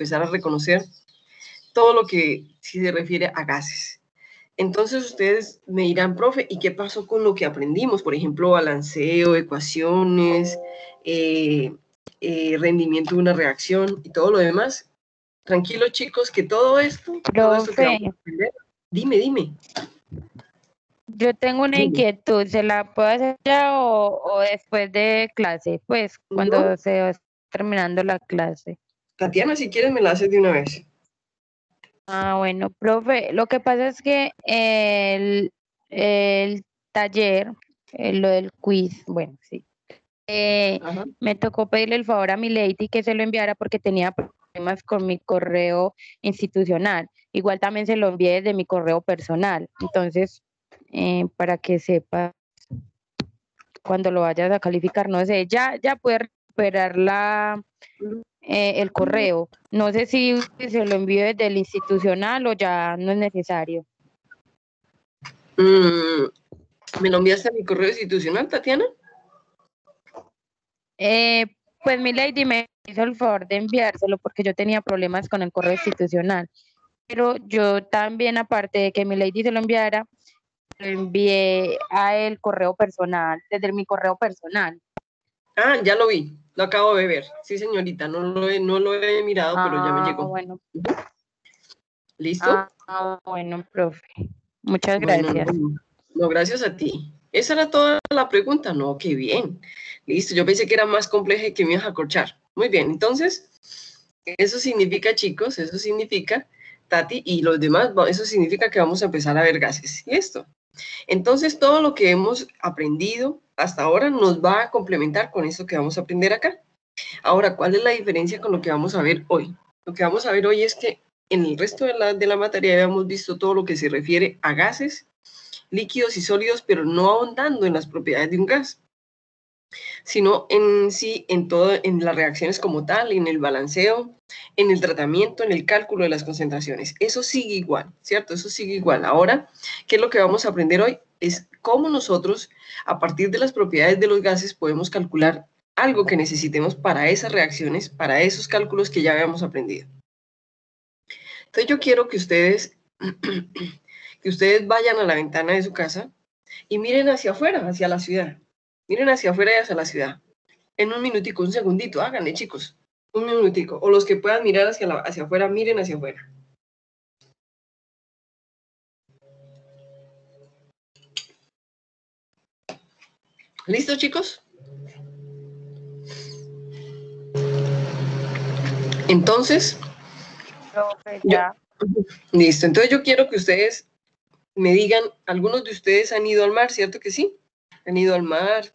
empezar a reconocer todo lo que sí se refiere a gases. Entonces ustedes me dirán, profe, ¿y qué pasó con lo que aprendimos? Por ejemplo, balanceo, ecuaciones, rendimiento de una reacción y todo lo demás. Tranquilos, chicos, que todo esto que vamos Profe, a aprender, dime. yo tengo una Dime. inquietud, ¿se la puedo hacer ya o después de clase? Pues No, cuando se va terminando la clase. Tatiana, si quieres me la haces de una vez. Ah, bueno, profe, lo que pasa es que el taller, lo del quiz, bueno, sí, Ajá. me tocó pedirle el favor a mi lady que se lo enviara porque tenía problemas con mi correo institucional. Igual también se lo envié desde mi correo personal. Entonces, para que sepa cuando lo vayas a calificar, no sé, ya puede recuperar el correo. No sé si se lo envío desde el institucional o ya no es necesario. ¿Me lo enviaste a mi correo institucional, Tatiana? Eh, pues mi lady me hizo el favor de enviárselo porque yo tenía problemas con el correo institucional. Pero yo también, aparte de que mi lady se lo enviara, lo envié a el correo personal, desde mi correo personal. Ah, ya lo vi, lo acabo de ver. Sí, señorita, no lo he mirado, pero ya me Ah, llegó. bueno. ¿Listo? Bueno, profe. Muchas Bueno, gracias. no, gracias a ti. ¿Esa era toda la pregunta? No, qué bien. Listo, yo pensé que era más compleja y que me ibas a corchar. Muy bien, entonces, eso significa, chicos, eso significa, Tati, y los demás, eso significa que vamos a empezar a ver gases. ¿Listo? Entonces, todo lo que hemos aprendido hasta ahora nos va a complementar con esto que vamos a aprender acá. Ahora, ¿cuál es la diferencia con lo que vamos a ver hoy? Lo que vamos a ver hoy es que en el resto de la materia habíamos visto todo lo que se refiere a gases, líquidos y sólidos, pero no ahondando en las propiedades de un gas, sino en sí, en las reacciones como tal, en el balanceo, en el tratamiento, en el cálculo de las concentraciones. Eso sigue igual, ¿cierto? Eso sigue igual. Ahora, ¿qué es lo que vamos a aprender hoy? Es cómo nosotros, a partir de las propiedades de los gases, podemos calcular algo que necesitemos para esas reacciones, para esos cálculos que ya habíamos aprendido. Entonces yo quiero que ustedes, vayan a la ventana de su casa y miren hacia afuera, hacia la ciudad. Miren hacia afuera y hacia la ciudad. En un minutico, un segundito, háganle, chicos. Un minutico. O los que puedan mirar hacia afuera, miren hacia afuera. ¿Listo, chicos? Entonces, Profe, ya. listo. Entonces yo quiero que ustedes me digan, algunos de ustedes han ido al mar, ¿cierto que sí? Han ido al mar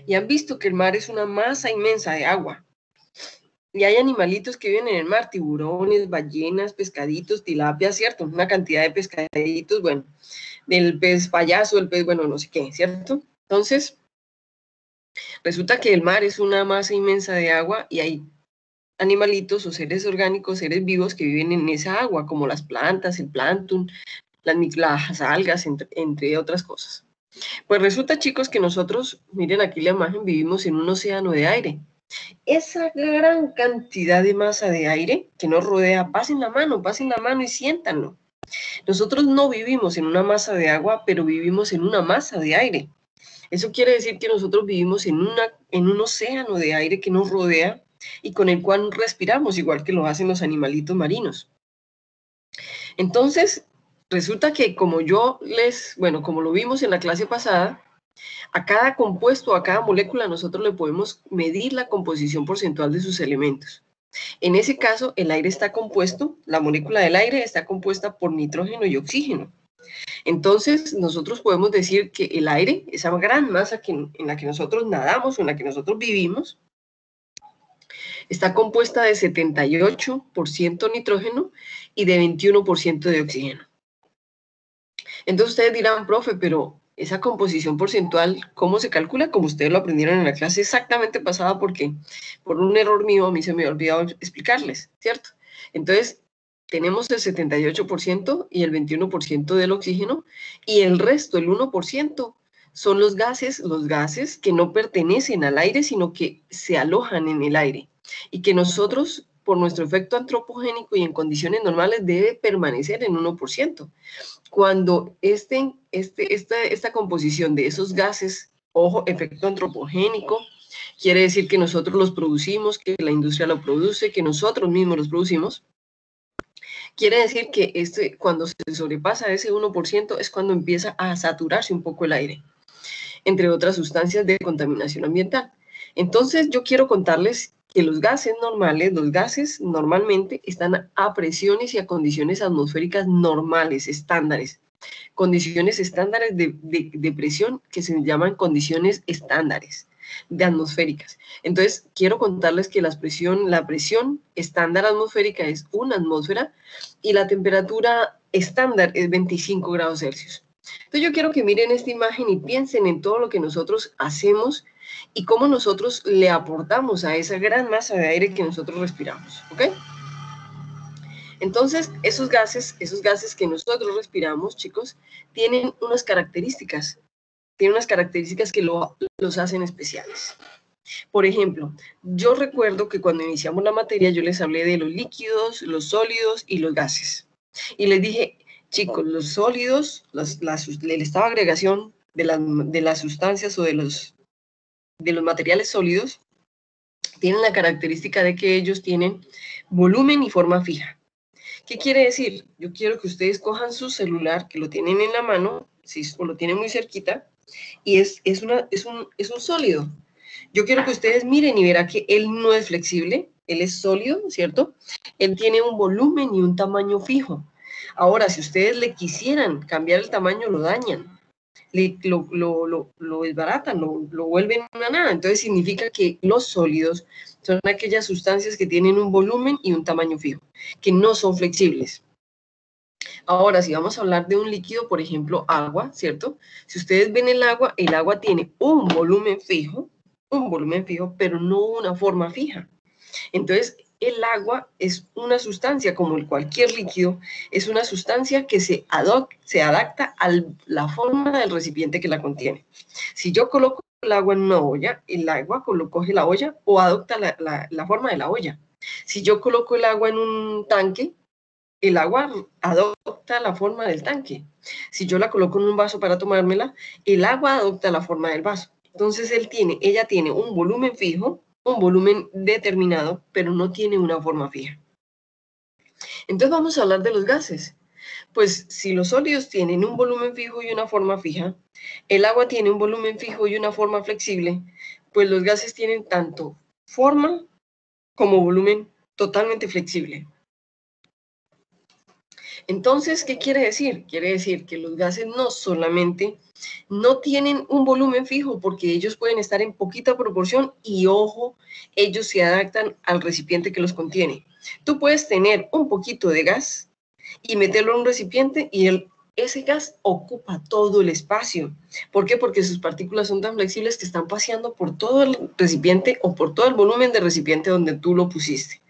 y han visto que el mar es una masa inmensa de agua. Y hay animalitos que viven en el mar, tiburones, ballenas, pescaditos, tilapia, ¿cierto? Una cantidad de pescaditos, bueno, del pez payaso, el pez, bueno, no sé qué, ¿cierto? Entonces, resulta que el mar es una masa inmensa de agua y hay animalitos o seres orgánicos, seres vivos que viven en esa agua, como las plantas, el plancton, las algas, entre otras cosas. Pues resulta, chicos, que nosotros, miren aquí la imagen, vivimos en un océano de aire. Esa gran cantidad de masa de aire que nos rodea, pasen la mano y siéntanlo. Nosotros no vivimos en una masa de agua, pero vivimos en una masa de aire. Eso quiere decir que nosotros vivimos en un océano de aire que nos rodea y con el cual respiramos, igual que lo hacen los animalitos marinos. Entonces, resulta que como como lo vimos en la clase pasada, a cada compuesto, a cada molécula, nosotros le podemos medir la composición porcentual de sus elementos. En ese caso, el aire está compuesto, la molécula del aire está compuesta por nitrógeno y oxígeno. Entonces, nosotros podemos decir que el aire, esa gran masa en la que nosotros nadamos, en la que nosotros vivimos, está compuesta de 78% nitrógeno y de 21% de oxígeno. Entonces ustedes dirán, profe, pero esa composición porcentual, ¿cómo se calcula? Como ustedes lo aprendieron en la clase exactamente pasada, porque por un error mío a mí se me ha olvidado explicarles, ¿cierto? Entonces, tenemos el 78% y el 21% del oxígeno, y el resto, el 1%, son los gases que no pertenecen al aire, sino que se alojan en el aire, y que nosotros, por nuestro efecto antropogénico y en condiciones normales debe permanecer en 1%. Cuando esta composición de esos gases, ojo, efecto antropogénico, quiere decir que nosotros los producimos, que la industria lo produce, que nosotros mismos los producimos. Quiere decir que cuando se sobrepasa ese 1% es cuando empieza a saturarse un poco el aire, entre otras sustancias de contaminación ambiental. Entonces, yo quiero contarles que los gases normalmente están a presiones y a condiciones atmosféricas normales, estándares. Condiciones estándares de presión que se llaman condiciones estándares de atmosféricas. Entonces, quiero contarles que la presión estándar atmosférica es 1 atmósfera y la temperatura estándar es 25 grados Celsius. Entonces, yo quiero que miren esta imagen y piensen en todo lo que nosotros hacemos y cómo nosotros le aportamos a esa gran masa de aire que nosotros respiramos, ¿ok? Entonces, esos gases que nosotros respiramos, chicos, tienen unas características que los hacen especiales. Por ejemplo, yo recuerdo que cuando iniciamos la materia yo les hablé de los líquidos, los sólidos y los gases. Y les dije, chicos, los sólidos, el estado de agregación de las sustancias o de los materiales sólidos tienen la característica de que ellos tienen volumen y forma fija. ¿Qué quiere decir? Yo quiero que ustedes cojan su celular, que lo tienen en la mano, o lo tienen muy cerquita, y es un sólido. Yo quiero que ustedes miren y verán que él no es flexible, él es sólido, ¿cierto? Él tiene un volumen y un tamaño fijo. Ahora, si ustedes le quisieran cambiar el tamaño, lo dañan, lo desbaratan, lo vuelven una nada. Entonces significa que los sólidos son aquellas sustancias que tienen un volumen y un tamaño fijo, que no son flexibles. Ahora, si vamos a hablar de un líquido, por ejemplo, agua, ¿cierto? Si ustedes ven el agua tiene un volumen fijo, pero no una forma fija. Entonces, el agua es una sustancia, como cualquier líquido, es una sustancia que se adapta a la forma del recipiente que la contiene. Si yo coloco el agua en una olla, el agua coge la olla o adopta la forma de la olla. Si yo coloco el agua en un tanque, el agua adopta la forma del tanque. Si yo la coloco en un vaso para tomármela, el agua adopta la forma del vaso. Entonces ella tiene un volumen fijo, un volumen determinado, pero no tiene una forma fija. Entonces vamos a hablar de los gases. Pues si los sólidos tienen un volumen fijo y una forma fija, el agua tiene un volumen fijo y una forma flexible, pues los gases tienen tanto forma como volumen totalmente flexible. Entonces, ¿qué quiere decir? Quiere decir que los gases no solamente no tienen un volumen fijo, porque ellos pueden estar en poquita proporción y, ojo, ellos se adaptan al recipiente que los contiene. Tú puedes tener un poquito de gas y meterlo en un recipiente y ese gas ocupa todo el espacio. ¿Por qué? Porque sus partículas son tan flexibles que están paseando por todo el recipiente o por todo el volumen del recipiente donde tú lo pusiste.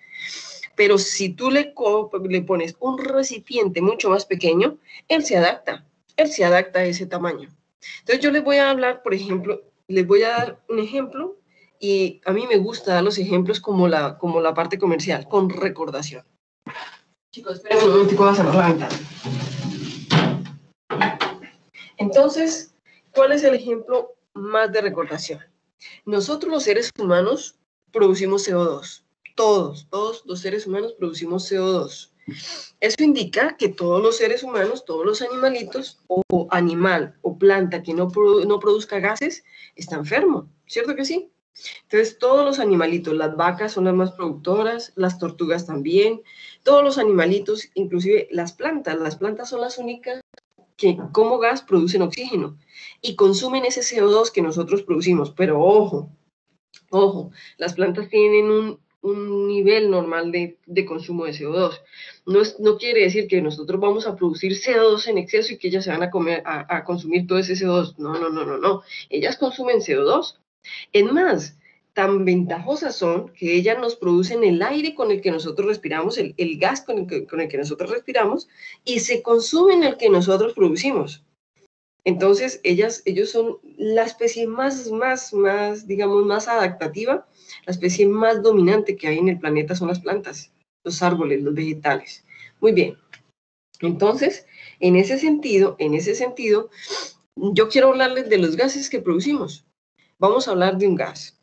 Pero si tú le pones un recipiente mucho más pequeño, él se adapta a ese tamaño. Entonces yo les voy a hablar, por ejemplo, les voy a dar un ejemplo y a mí me gusta dar los ejemplos como la parte comercial, con recordación. Chicos, esperen un momentico, voy a cerrar la ventana. Entonces, ¿cuál es el ejemplo más de recordación? Nosotros los seres humanos producimos CO2. Todos los seres humanos producimos CO2. Eso indica que todos los seres humanos, todos los animalitos o animal o planta que no produzca gases está enfermo, ¿cierto que sí? Entonces todos los animalitos, las vacas son las más productoras, las tortugas también, todos los animalitos, inclusive las plantas son las únicas que como gas producen oxígeno y consumen ese CO2 que nosotros producimos, pero ojo, las plantas tienen un nivel normal de consumo de CO2. No quiere decir que nosotros vamos a producir CO2 en exceso y que ellas se van a consumir todo ese CO2. No. Ellas consumen CO2. Es más, tan ventajosas son que ellas nos producen el aire con el que nosotros respiramos, el gas con el que nosotros respiramos, y se consumen el que nosotros producimos. Entonces, ellos son la especie digamos, más adaptativa, la especie más dominante que hay en el planeta son las plantas, los árboles, los vegetales. Muy bien. Entonces, en ese sentido, yo quiero hablarles de los gases que producimos. Vamos a hablar de un gas.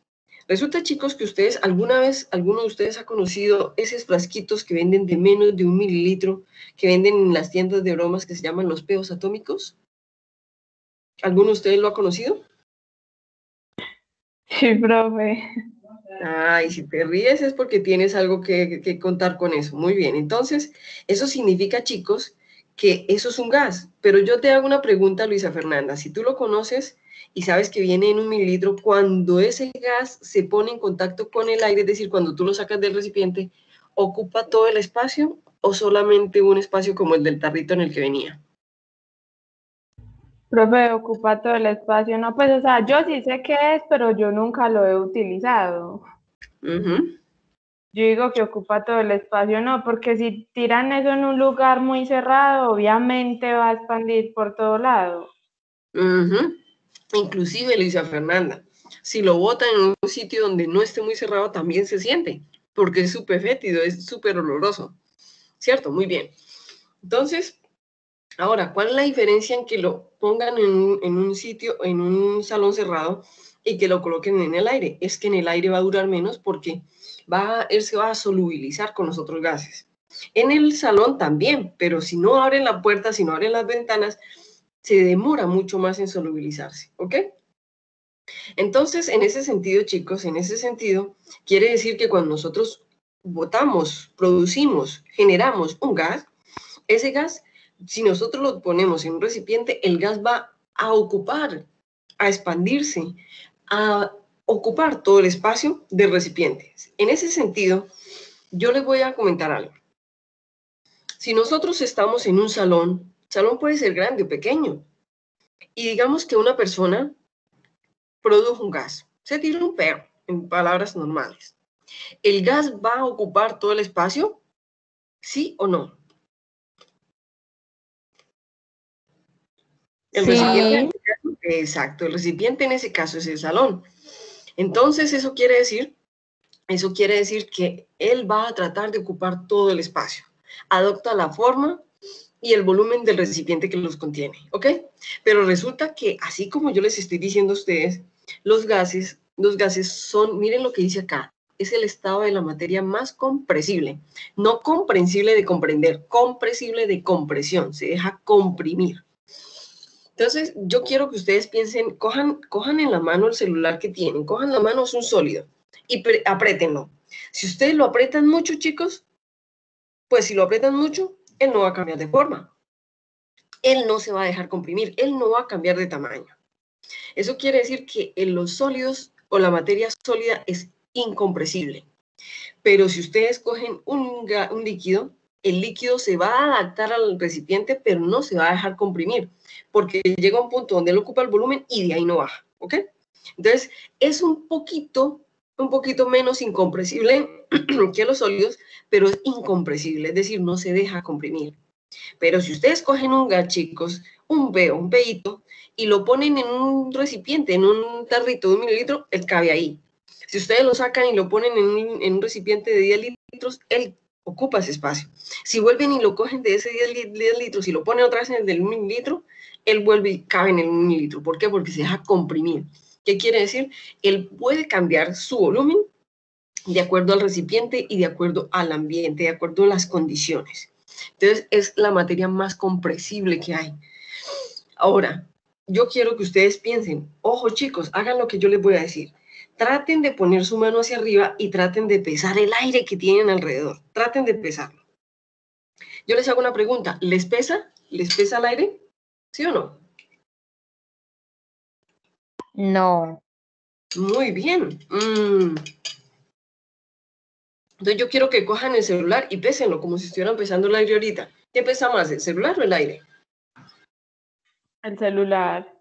Resulta, chicos, que alguno de ustedes ha conocido esos frasquitos que venden de menos de 1 mililitro, que venden en las tiendas de bromas que se llaman los peos atómicos. ¿Alguno de ustedes lo ha conocido? Sí, profe. Ay, si te ríes es porque tienes algo que contar con eso. Muy bien, entonces, eso significa, chicos, que eso es un gas. Pero yo te hago una pregunta, Luisa Fernanda. Si tú lo conoces y sabes que viene en 1 mililitro, cuando ese gas se pone en contacto con el aire, es decir, cuando tú lo sacas del recipiente, ¿ocupa todo el espacio o solamente un espacio como el del tarrito en el que venía? Profe, ocupa todo el espacio. No, pues, o sea, yo sí sé qué es, pero yo nunca lo he utilizado. Ujú. Yo digo que ocupa todo el espacio, no, porque si tiran eso en un lugar muy cerrado, obviamente va a expandir por todo lado. Ujú. Inclusive, Luisa Fernanda, si lo botan en un sitio donde no esté muy cerrado, también se siente, porque es súper fétido, es súper oloroso. ¿Cierto? Muy bien. Entonces, ahora, ¿cuál es la diferencia en que lo pongan en un sitio, en un salón cerrado y que lo coloquen en el aire? Es que en el aire va a durar menos porque él se va a solubilizar con los otros gases. En el salón también, pero si no abren la puerta, si no abren las ventanas, se demora mucho más en solubilizarse, ¿ok? Entonces, en ese sentido, chicos, en ese sentido, quiere decir que cuando nosotros botamos, producimos, generamos un gas, ese gas, si nosotros lo ponemos en un recipiente, el gas va a ocupar, a expandirse, a ocupar todo el espacio del recipiente. En ese sentido, yo les voy a comentar algo. Si nosotros estamos en un salón puede ser grande o pequeño, y digamos que una persona produjo un gas, se tiró un perro, en palabras normales. ¿El gas va a ocupar todo el espacio? ¿Sí o no? El recipiente en Sí, ese caso, exacto, el recipiente en ese caso es el salón. Entonces, eso quiere decir que él va a tratar de ocupar todo el espacio. Adopta la forma y el volumen del recipiente que los contiene, ¿ok? Pero resulta que, así como yo les estoy diciendo a ustedes, los gases son, miren lo que dice acá, es el estado de la materia más compresible, no comprensible de comprender, compresible de compresión, se deja comprimir. Entonces, yo quiero que ustedes piensen, cojan en la mano el celular que tienen, cojan la mano, es un sólido, y apriétenlo. Si ustedes lo aprietan mucho, chicos, pues si lo aprietan mucho, él no va a cambiar de forma. Él no se va a dejar comprimir, él no va a cambiar de tamaño. Eso quiere decir que en los sólidos o la materia sólida es incompresible. Pero si ustedes cogen un líquido, el líquido se va a adaptar al recipiente, pero no se va a dejar comprimir, porque llega un punto donde él ocupa el volumen y de ahí no baja, ¿ok? Entonces, es un poquito menos incompresible que los sólidos, pero es incompresible, es decir, no se deja comprimir. Pero si ustedes cogen un gas, chicos, un veíto, y lo ponen en un recipiente, en un tarrito de 1 mililitro, él cabe ahí. Si ustedes lo sacan y lo ponen en un recipiente de 10 litros, él ocupa ese espacio. Si vuelven y lo cogen de ese 10 litros y lo ponen otra vez en el del 1 mililitro, él vuelve y cabe en el 1 mililitro. ¿Por qué? Porque se deja comprimir. ¿Qué quiere decir? Él puede cambiar su volumen de acuerdo al recipiente y de acuerdo al ambiente, de acuerdo a las condiciones. Entonces, es la materia más compresible que hay. Ahora, yo quiero que ustedes piensen, ojo chicos, hagan lo que yo les voy a decir. Traten de poner su mano hacia arriba y traten de pesar el aire que tienen alrededor. Traten de pesarlo. Yo les hago una pregunta, ¿les pesa? ¿Les pesa el aire? ¿Sí o no? no. Muy bien. Entonces yo quiero que cojan el celular y pésenlo como si estuvieran pesando el aire ahorita. ¿Qué pesa más, el celular o el aire? El celular.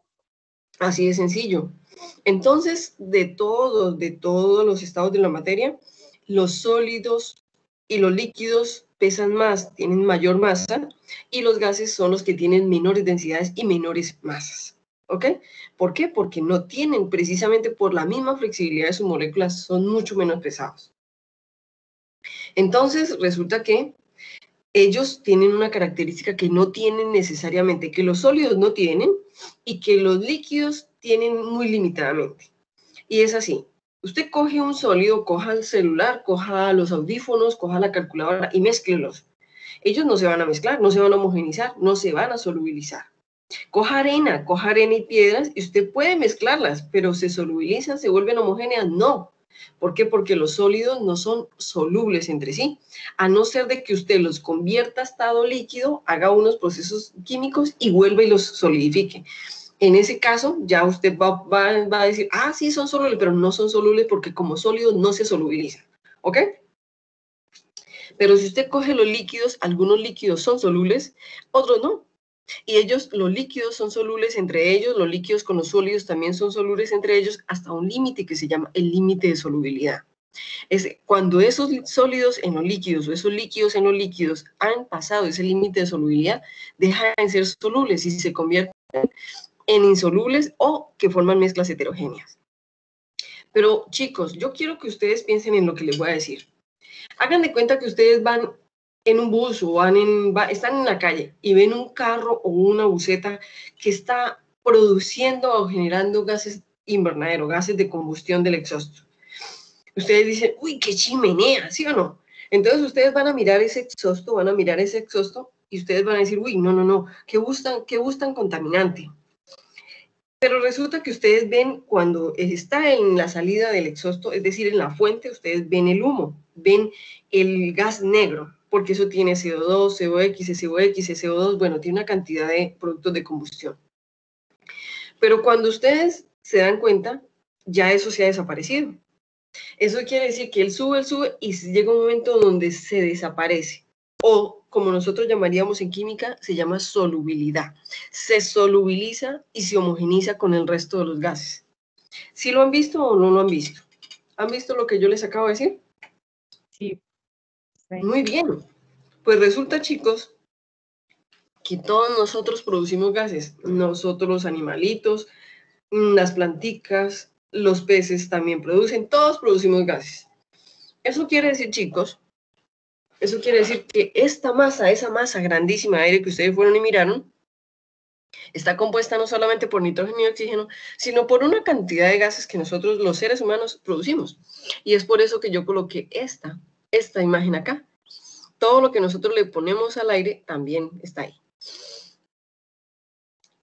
Así de sencillo. Entonces, de todos los estados de la materia, los sólidos y los líquidos pesan más, tienen mayor masa, y los gases son los que tienen menores densidades y menores masas. ¿Ok? ¿Por qué? Porque no tienen, precisamente por la misma flexibilidad de sus moléculas, son mucho menos pesados. Entonces, resulta que ellos tienen una característica que no tienen necesariamente, que los sólidos no tienen y que los líquidos tienen muy limitadamente. Y es así. Usted coge un sólido, coja el celular, coja los audífonos, coja la calculadora y mézclelos. Ellos no se van a mezclar, no se van a homogenizar, no se van a solubilizar. Coja arena y piedras y usted puede mezclarlas, pero ¿se solubilizan, se vuelven homogéneas? No. ¿Por qué? Porque los sólidos no son solubles entre sí, a no ser de que usted los convierta a estado líquido, haga unos procesos químicos y vuelva y los solidifique. En ese caso, ya usted va a decir, ah, sí, son solubles, pero no son solubles porque como sólidos no se solubilizan, ¿ok? Pero si usted coge los líquidos, algunos líquidos son solubles, otros no. Y ellos, los líquidos son solubles entre ellos, los líquidos con los sólidos también son solubles entre ellos, hasta un límite que se llama el límite de solubilidad. Es cuando esos sólidos en los líquidos o esos líquidos en los líquidos han pasado ese límite de solubilidad, dejan de ser solubles y se convierten en insolubles o que forman mezclas heterogéneas. Pero chicos, yo quiero que ustedes piensen en lo que les voy a decir. Hagan de cuenta que ustedes van en un bus o están en la calle y ven un carro o una buseta que está produciendo o generando gases invernadero, gases de combustión del exhausto. Ustedes dicen, uy, qué chimenea, ¿sí o no? Entonces ustedes van a mirar ese exhausto, y ustedes van a decir, uy, no, qué gustan contaminante. Pero resulta que ustedes ven cuando está en la salida del exhausto, es decir, en la fuente, ustedes ven el humo, ven el gas negro, porque eso tiene CO2, COX, SOX, SO2, bueno, tiene una cantidad de productos de combustión. Pero cuando ustedes se dan cuenta, ya eso se ha desaparecido. Eso quiere decir que él sube y llega un momento donde se desaparece. O, como nosotros llamaríamos en química, se llama solubilidad. Se solubiliza y se homogeniza con el resto de los gases. ¿Sí lo han visto o no lo han visto? ¿Han visto lo que yo les acabo de decir? Sí. Muy bien. Pues resulta, chicos, que todos nosotros producimos gases. Nosotros los animalitos, las planticas, los peces también producen, todos producimos gases. Eso quiere decir, chicos, eso quiere decir que esa masa grandísima de aire que ustedes fueron y miraron, está compuesta no solamente por nitrógeno y oxígeno, sino por una cantidad de gases que nosotros los seres humanos producimos. Y es por eso que yo coloqué esta imagen acá. Todo lo que nosotros le ponemos al aire también está ahí.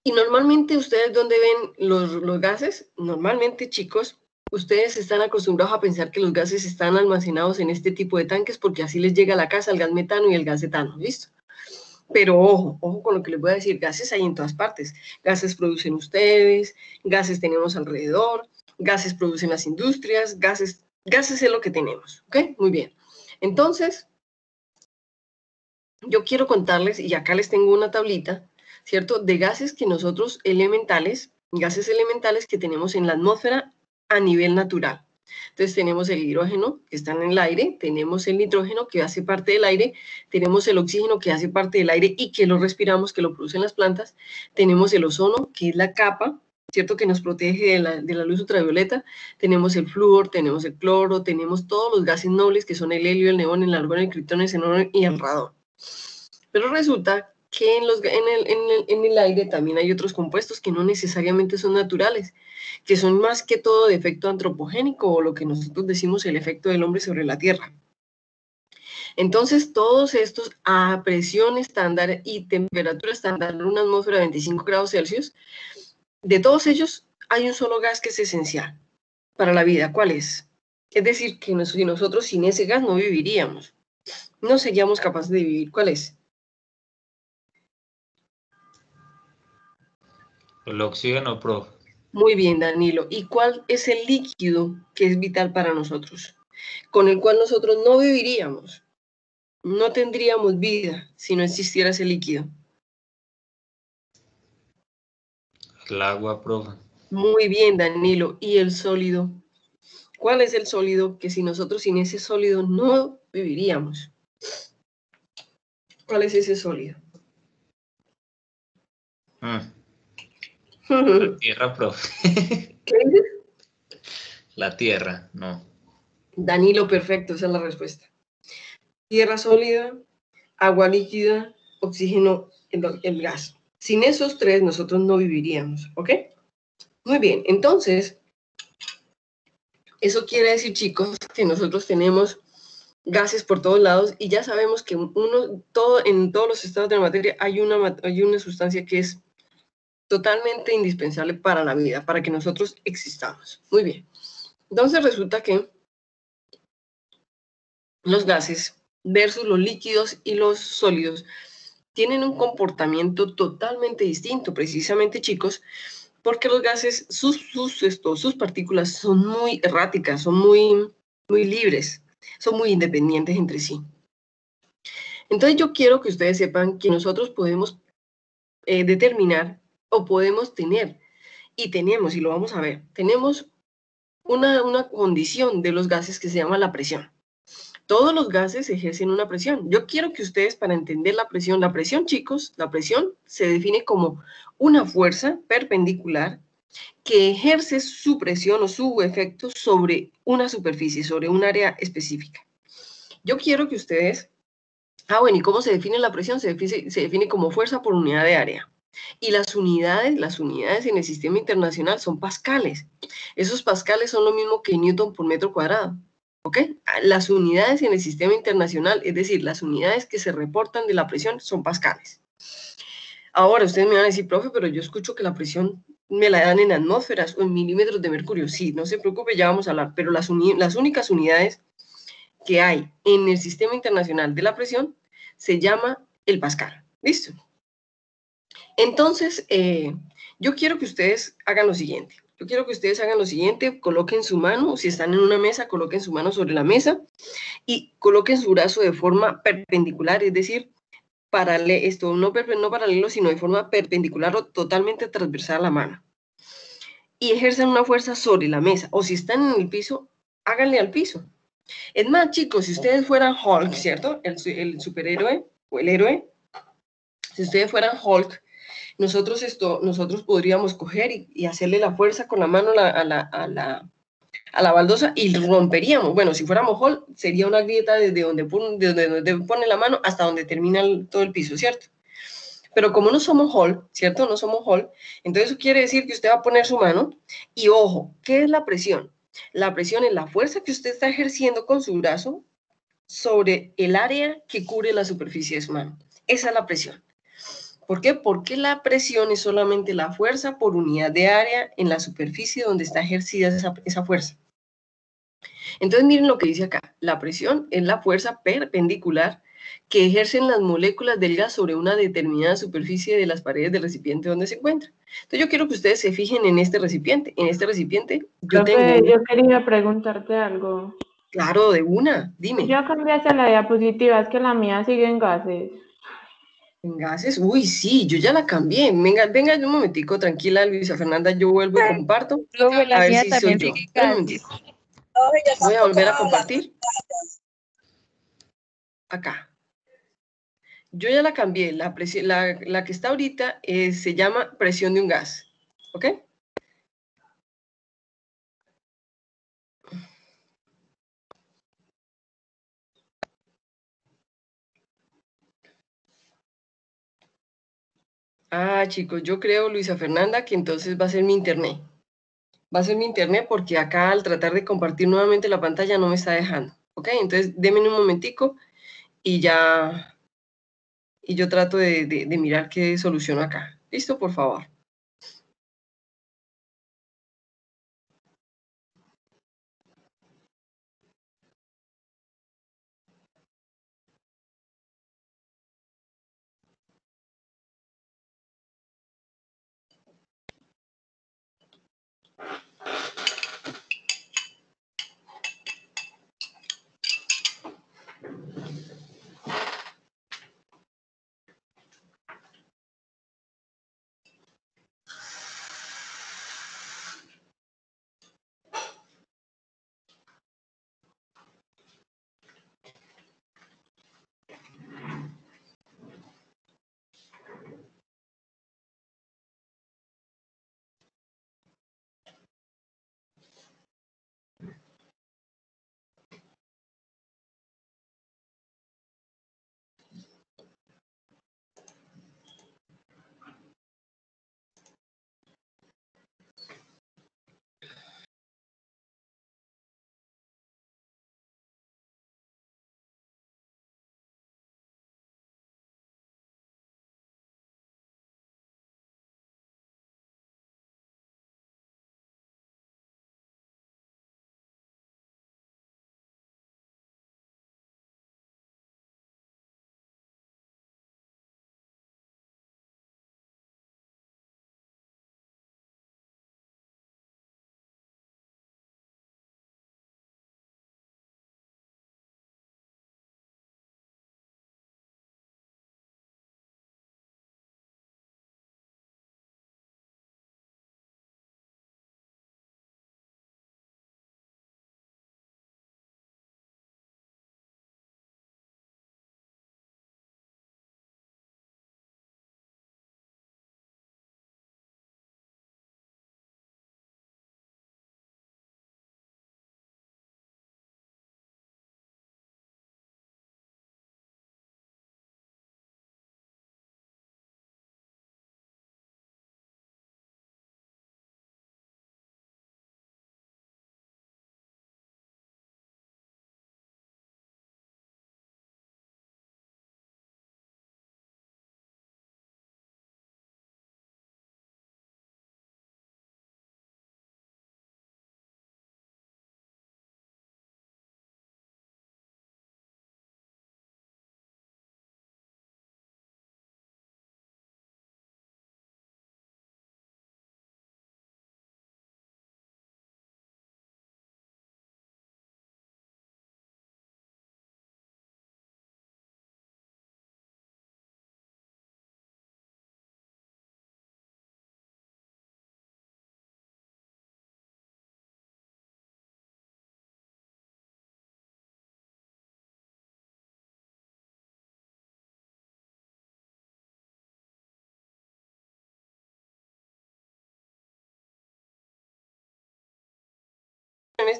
Y normalmente ustedes, ¿dónde ven los gases? Normalmente, chicos, ustedes están acostumbrados a pensar que los gases están almacenados en este tipo de tanques porque así les llega a la casa el gas metano y el gas etano, ¿listo? Pero ojo con lo que les voy a decir, gases hay en todas partes. Gases producen ustedes, gases tenemos alrededor, gases producen las industrias, gases es lo que tenemos, ¿ok? Muy bien. Entonces, yo quiero contarles, y acá les tengo una tablita, ¿cierto? De gases que nosotros gases elementales que tenemos en la atmósfera a nivel natural. Entonces tenemos el hidrógeno que está en el aire, tenemos el nitrógeno que hace parte del aire, tenemos el oxígeno que hace parte del aire y que lo respiramos, que lo producen las plantas, tenemos el ozono, que es la capa, ¿cierto? Que nos protege de la luz ultravioleta, tenemos el flúor, tenemos el cloro, tenemos todos los gases nobles que son el helio, el neón, el argón, el criptón, el xenón y el radón. Pero resulta que en el aire también hay otros compuestos que no necesariamente son naturales, que son más que todo de efecto antropogénico o lo que nosotros decimos el efecto del hombre sobre la Tierra. Entonces, todos estos a presión estándar y temperatura estándar en una atmósfera de 25 grados Celsius, de todos ellos hay un solo gas que es esencial para la vida. ¿Cuál es? Es decir, que nosotros sin ese gas no viviríamos, no seríamos capaces de vivir. ¿Cuál es? El oxígeno, profe. Muy bien, Danilo. ¿Y cuál es el líquido que es vital para nosotros? Con el cual nosotros no viviríamos, no tendríamos vida si no existiera ese líquido. El agua, profe. Muy bien, Danilo. ¿Y el sólido? ¿Cuál es el sólido que si nosotros sin ese sólido no viviríamos? ¿Cuál es ese sólido? La tierra, profe. ¿Qué dices? La tierra, no. Danilo, perfecto, esa es la respuesta. Tierra sólida, agua líquida, oxígeno, el gas. Sin esos tres nosotros no viviríamos, ¿ok? Muy bien, entonces, eso quiere decir, chicos, que nosotros tenemos gases por todos lados y ya sabemos que en todos los estados de la materia hay una sustancia que es totalmente indispensable para la vida, para que nosotros existamos. Muy bien. Entonces resulta que los gases versus los líquidos y los sólidos tienen un comportamiento totalmente distinto, precisamente, chicos, porque los gases, sus partículas son muy erráticas, son muy libres, son muy independientes entre sí. Entonces yo quiero que ustedes sepan que nosotros podemos determinar o podemos tener, y tenemos, y lo vamos a ver, tenemos una condición de los gases que se llama la presión. Todos los gases ejercen una presión. Yo quiero que ustedes, para entender la presión, chicos, la presión se define como una fuerza perpendicular que ejerce su presión o su efecto sobre una superficie, sobre un área específica. Yo quiero que ustedes... bueno, ¿y cómo se define la presión? Se define como fuerza por unidad de área. Y las unidades en el sistema internacional son pascales. Esos pascales son lo mismo que Newton por metro cuadrado. ¿Ok? Las unidades en el sistema internacional, es decir, las unidades que se reportan de la presión son pascales. Ahora, ustedes me van a decir, profe, pero yo escucho que la presión me la dan en atmósferas o en milímetros de mercurio. Sí, no se preocupe, ya vamos a hablar, pero las únicas unidades que hay en el sistema internacional de la presión se llama el pascal. ¿Listo? Entonces, yo quiero que ustedes hagan lo siguiente. Coloquen su mano, si están en una mesa, coloquen su mano sobre la mesa y coloquen su brazo de forma perpendicular, es decir, no paralelo, sino de forma perpendicular o totalmente transversal a la mano. Y ejerzan una fuerza sobre la mesa, o si están en el piso, háganle al piso. Es más, chicos, si ustedes fueran Hulk, ¿cierto? El superhéroe o el héroe, si ustedes fueran Hulk, nosotros podríamos coger y hacerle la fuerza con la mano a la baldosa y romperíamos. Bueno, si fuéramos Hulk, sería una grieta desde donde pone la mano hasta donde termina todo el piso, ¿cierto? Pero como no somos Hulk, ¿cierto? No somos Hulk, entonces eso quiere decir que usted va a poner su mano y ojo, ¿qué es la presión? La presión es la fuerza que usted está ejerciendo con su brazo sobre el área que cubre la superficie de su mano. Esa es la presión. ¿Por qué? Porque la presión es solamente la fuerza por unidad de área en la superficie donde está ejercida esa fuerza. Entonces miren lo que dice acá. La presión es la fuerza perpendicular que ejercen las moléculas del gas sobre una determinada superficie de las paredes del recipiente donde se encuentra. Entonces yo quiero que ustedes se fijen en este recipiente. En este recipiente yo tengo... Yo quería preguntarte algo. Claro, de una, dime. Ya cambiaste la diapositiva, es que la mía sigue en gases. En gases, uy, sí, yo ya la cambié. Venga un momentico, tranquila, Luisa Fernanda, yo vuelvo y comparto. Profe, la A ver mía si soy también yo. sigue Espera un gases. momentico. Voy a volver a compartir. Acá. Yo ya la cambié. La que está ahorita se llama presión de un gas. ¿Ok? Chicos, yo creo, Luisa Fernanda, que entonces va a ser mi internet. Va a ser mi internet porque acá al tratar de compartir nuevamente la pantalla no me está dejando. ¿Ok? Entonces, denme un momentico y ya... Y yo trato de mirar qué soluciono acá. ¿Listo? Por favor.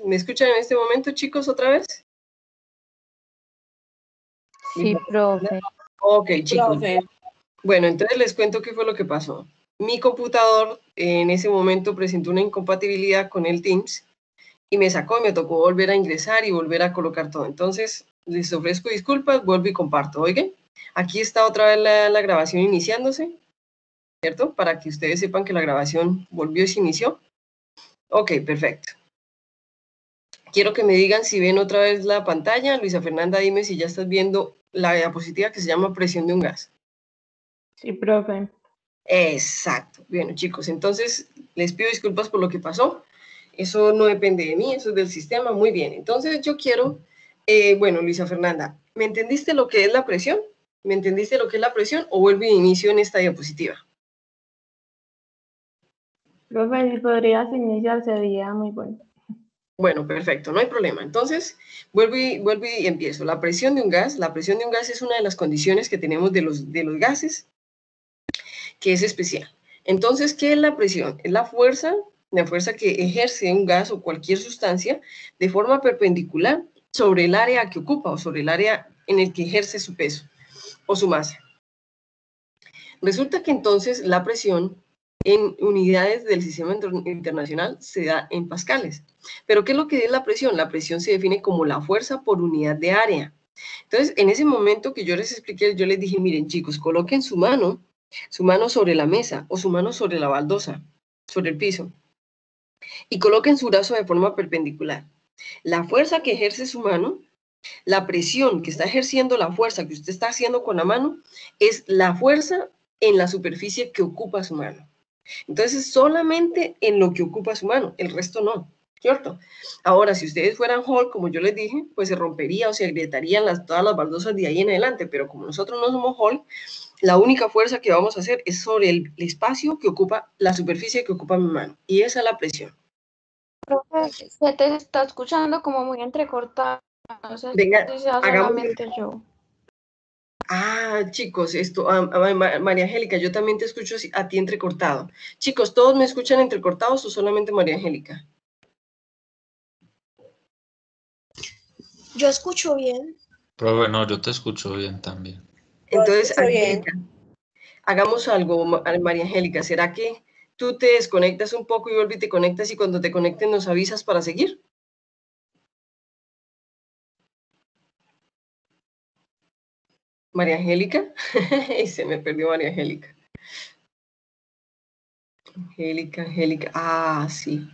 ¿Me escuchan en este momento, chicos, otra vez? Sí, profe. Ok, chicos. Profe. Bueno, entonces les cuento qué fue lo que pasó. Mi computador en ese momento presentó una incompatibilidad con el Teams y me sacó y me tocó volver a ingresar y volver a colocar todo. Entonces, les ofrezco disculpas, vuelvo y comparto. Oigan, aquí está otra vez la grabación iniciándose, ¿cierto? Para que ustedes sepan que la grabación volvió y se inició. Ok, perfecto. Quiero que me digan si ven otra vez la pantalla. Luisa Fernanda, dime si ya estás viendo la diapositiva que se llama presión de un gas. Sí, profe. Exacto. Bueno, chicos, entonces les pido disculpas por lo que pasó. Eso no depende de mí, eso es del sistema. Muy bien. Entonces yo quiero, bueno, Luisa Fernanda, ¿me entendiste lo que es la presión? ¿Me entendiste lo que es la presión o vuelvo y inicio en esta diapositiva? Profe, si podrías iniciar sería muy bueno. Bueno, perfecto, no hay problema. Entonces, vuelvo y empiezo. La presión de un gas es una de las condiciones que tenemos de los gases, que es especial. Entonces, ¿qué es la presión? Es la fuerza que ejerce un gas o cualquier sustancia de forma perpendicular sobre el área que ocupa o sobre el área en el que ejerce su peso o su masa. Resulta que entonces la presión en unidades del sistema internacional se da en pascales. Pero ¿qué es lo que es la presión? La presión se define como la fuerza por unidad de área. Entonces, en ese momento que yo les expliqué, yo les dije, miren chicos, coloquen su mano sobre la mesa o su mano sobre la baldosa, sobre el piso, y coloquen su brazo de forma perpendicular. La fuerza que ejerce su mano, la presión que está ejerciendo la fuerza que usted está haciendo con la mano, es la fuerza en la superficie que ocupa su mano. Entonces, solamente en lo que ocupa su mano, el resto no, ¿cierto? Ahora, si ustedes fueran Hall, como yo les dije, pues se rompería o se agrietarían todas las baldosas de ahí en adelante, pero como nosotros no somos Hall, la única fuerza que vamos a hacer es sobre el espacio que ocupa, la superficie que ocupa mi mano, y esa es la presión. Profe, se te está escuchando como muy entrecortado. No sé Venga, si sea hagamos... solamente yo. Ah, chicos, María Angélica, yo también te escucho a ti entrecortado. Chicos, ¿todos me escuchan entrecortados o solamente María Angélica? Yo escucho bien. Profe, no, yo te escucho bien también. Entonces, escucho bien. Angélica, hagamos algo, María Angélica. ¿Será que tú te desconectas un poco y vuelves y te conectas y cuando te conecten nos avisas para seguir? María Angélica. Y se me perdió María Angélica. Angélica. Ah, sí.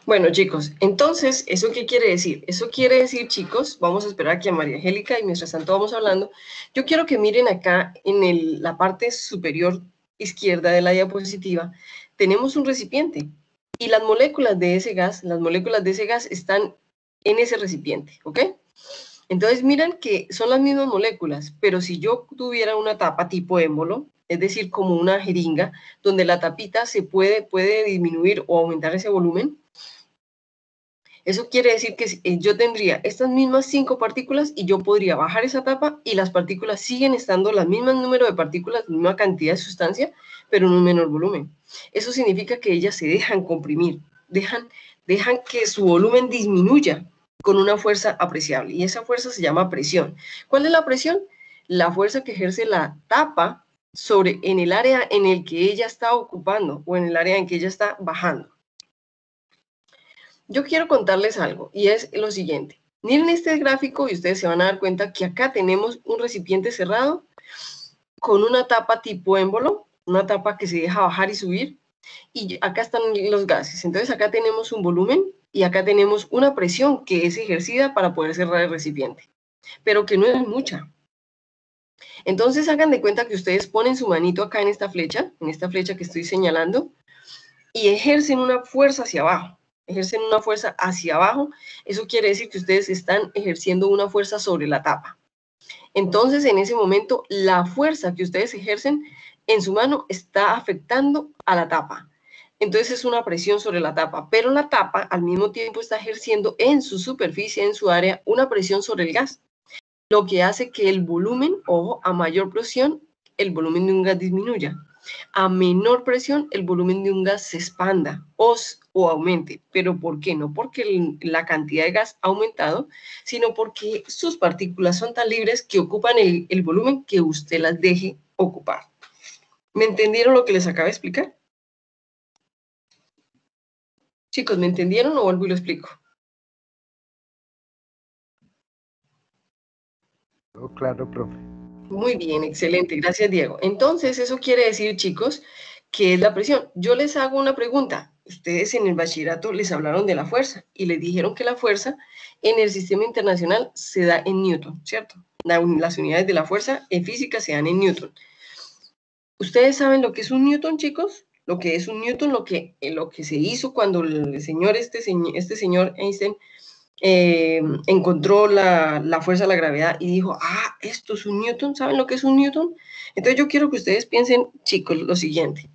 Bueno, chicos, entonces, ¿eso qué quiere decir? Eso quiere decir, chicos, vamos a esperar aquí a María Angélica y mientras tanto vamos hablando. Yo quiero que miren acá en la parte superior izquierda de la diapositiva, tenemos un recipiente y las moléculas de ese gas están en ese recipiente, ¿ok? Entonces, miren que son las mismas moléculas, pero si yo tuviera una tapa tipo émbolo, es decir, como una jeringa, donde la tapita se puede disminuir o aumentar ese volumen, eso quiere decir que yo tendría estas mismas 5 partículas y yo podría bajar esa tapa y las partículas siguen estando el mismo número de partículas, la misma cantidad de sustancia, pero en un menor volumen. Eso significa que ellas se dejan comprimir, dejan que su volumen disminuya con una fuerza apreciable y esa fuerza se llama presión. ¿Cuál es la presión? La fuerza que ejerce la tapa en el área en el que ella está ocupando o en el área en que ella está bajando. Yo quiero contarles algo y es lo siguiente. Miren este gráfico y ustedes se van a dar cuenta que acá tenemos un recipiente cerrado con una tapa tipo émbolo, una tapa que se deja bajar y subir, y acá están los gases. Entonces acá tenemos un volumen y acá tenemos una presión que es ejercida para poder cerrar el recipiente, pero que no es mucha. Entonces hagan de cuenta que ustedes ponen su manito acá en esta flecha que estoy señalando, y ejercen una fuerza hacia abajo. Eso quiere decir que ustedes están ejerciendo una fuerza sobre la tapa. Entonces, en ese momento, la fuerza que ustedes ejercen en su mano está afectando a la tapa. Entonces, es una presión sobre la tapa, pero la tapa al mismo tiempo está ejerciendo en su superficie, en su área, una presión sobre el gas, lo que hace que el volumen, ojo, a mayor presión, el volumen de un gas disminuya. A menor presión, el volumen de un gas se expanda o aumente. ¿Pero por qué? No porque la cantidad de gas ha aumentado, sino porque sus partículas son tan libres que ocupan el volumen que usted las deje ocupar. ¿Me entendieron lo que les acabo de explicar? Chicos, ¿me entendieron o vuelvo y lo explico? Oh, claro, profe. Muy bien, excelente, gracias Diego. Entonces, eso quiere decir, chicos, ¿qué es la presión? Yo les hago una pregunta. Ustedes en el bachillerato les hablaron de la fuerza y les dijeron que la fuerza en el sistema internacional se da en Newton, ¿cierto? Las unidades de la fuerza en física se dan en Newton. ¿Ustedes saben lo que es un Newton, chicos? Lo que es un Newton, lo que se hizo cuando el señor, este señor Einstein, encontró la fuerza de la gravedad y dijo, ah, esto es un Newton. ¿Saben lo que es un Newton? Entonces yo quiero que ustedes piensen, chicos, lo siguiente.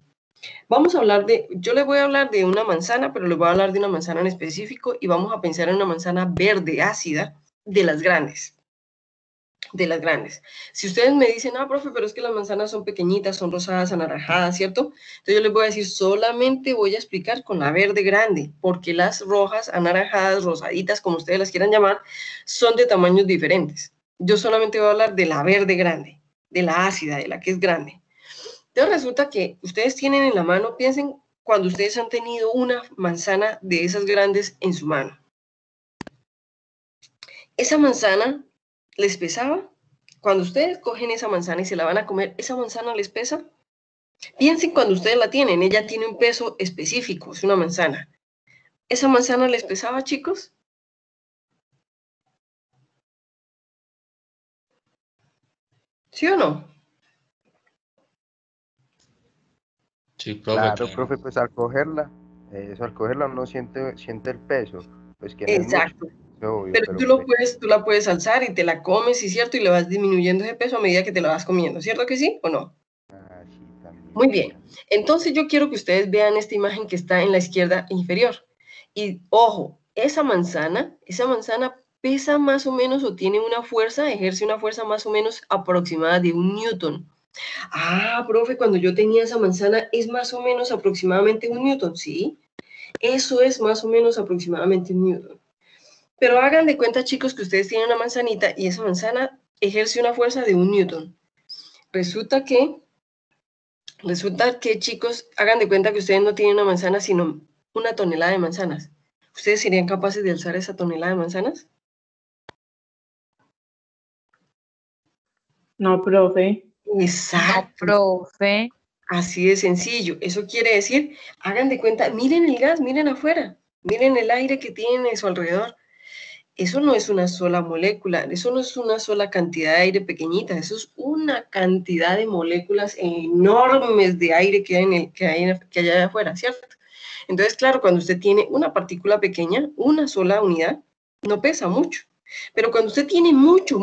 Vamos a hablar yo les voy a hablar de una manzana, pero les voy a hablar de una manzana en específico y vamos a pensar en una manzana verde ácida de las grandes. De las grandes. Si ustedes me dicen, ah, profe, pero es que las manzanas son pequeñitas, son rosadas, anaranjadas, ¿cierto? Entonces yo les voy a decir, solamente voy a explicar con la verde grande, porque las rojas, anaranjadas, rosaditas, como ustedes las quieran llamar, son de tamaños diferentes. Yo solamente voy a hablar de la verde grande, de la ácida, de la que es grande. Entonces resulta que ustedes tienen en la mano, piensen cuando ustedes han tenido una manzana de esas grandes en su mano. Esa manzana les pesaba. Cuando ustedes cogen esa manzana y se la van a comer, ¿esa manzana les pesa? Piensen cuando ustedes la tienen, ella tiene un peso específico, es una manzana. ¿Esa manzana les pesaba, chicos? ¿Sí o no? Sí, profe, Claro, claro. profe, pues al cogerla uno siente el peso, pues que no es Exacto. mucho, es obvio, Pero pues, tú la puedes alzar y te la comes, ¿sí, cierto? Y le vas disminuyendo ese peso a medida que te la vas comiendo, ¿cierto que sí o no? sí, también. Muy bien. Entonces yo quiero que ustedes vean esta imagen que está en la izquierda inferior. Y ojo, esa manzana pesa más o menos o tiene una fuerza, ejerce una fuerza más o menos aproximada de 1 newton. Ah, profe, cuando yo tenía esa manzana es más o menos aproximadamente 1 newton, ¿sí? Eso es más o menos aproximadamente 1 newton. Pero hagan de cuenta, chicos, que ustedes tienen una manzanita y esa manzana ejerce una fuerza de 1 newton. Resulta que, chicos, hagan de cuenta que ustedes no tienen una manzana, sino una tonelada de manzanas. ¿Ustedes serían capaces de alzar esa tonelada de manzanas? No, profe. Exacto. No, profe. Así de sencillo. Eso quiere decir, hagan de cuenta, miren el gas, miren afuera, miren el aire que tiene a su alrededor. Eso no es una sola molécula, eso no es una sola cantidad de aire pequeñita, eso es una cantidad de moléculas enormes de aire que hay allá afuera, ¿cierto? Entonces, claro, cuando usted tiene una partícula pequeña, una sola unidad, no pesa mucho. Pero cuando usted tiene mucha,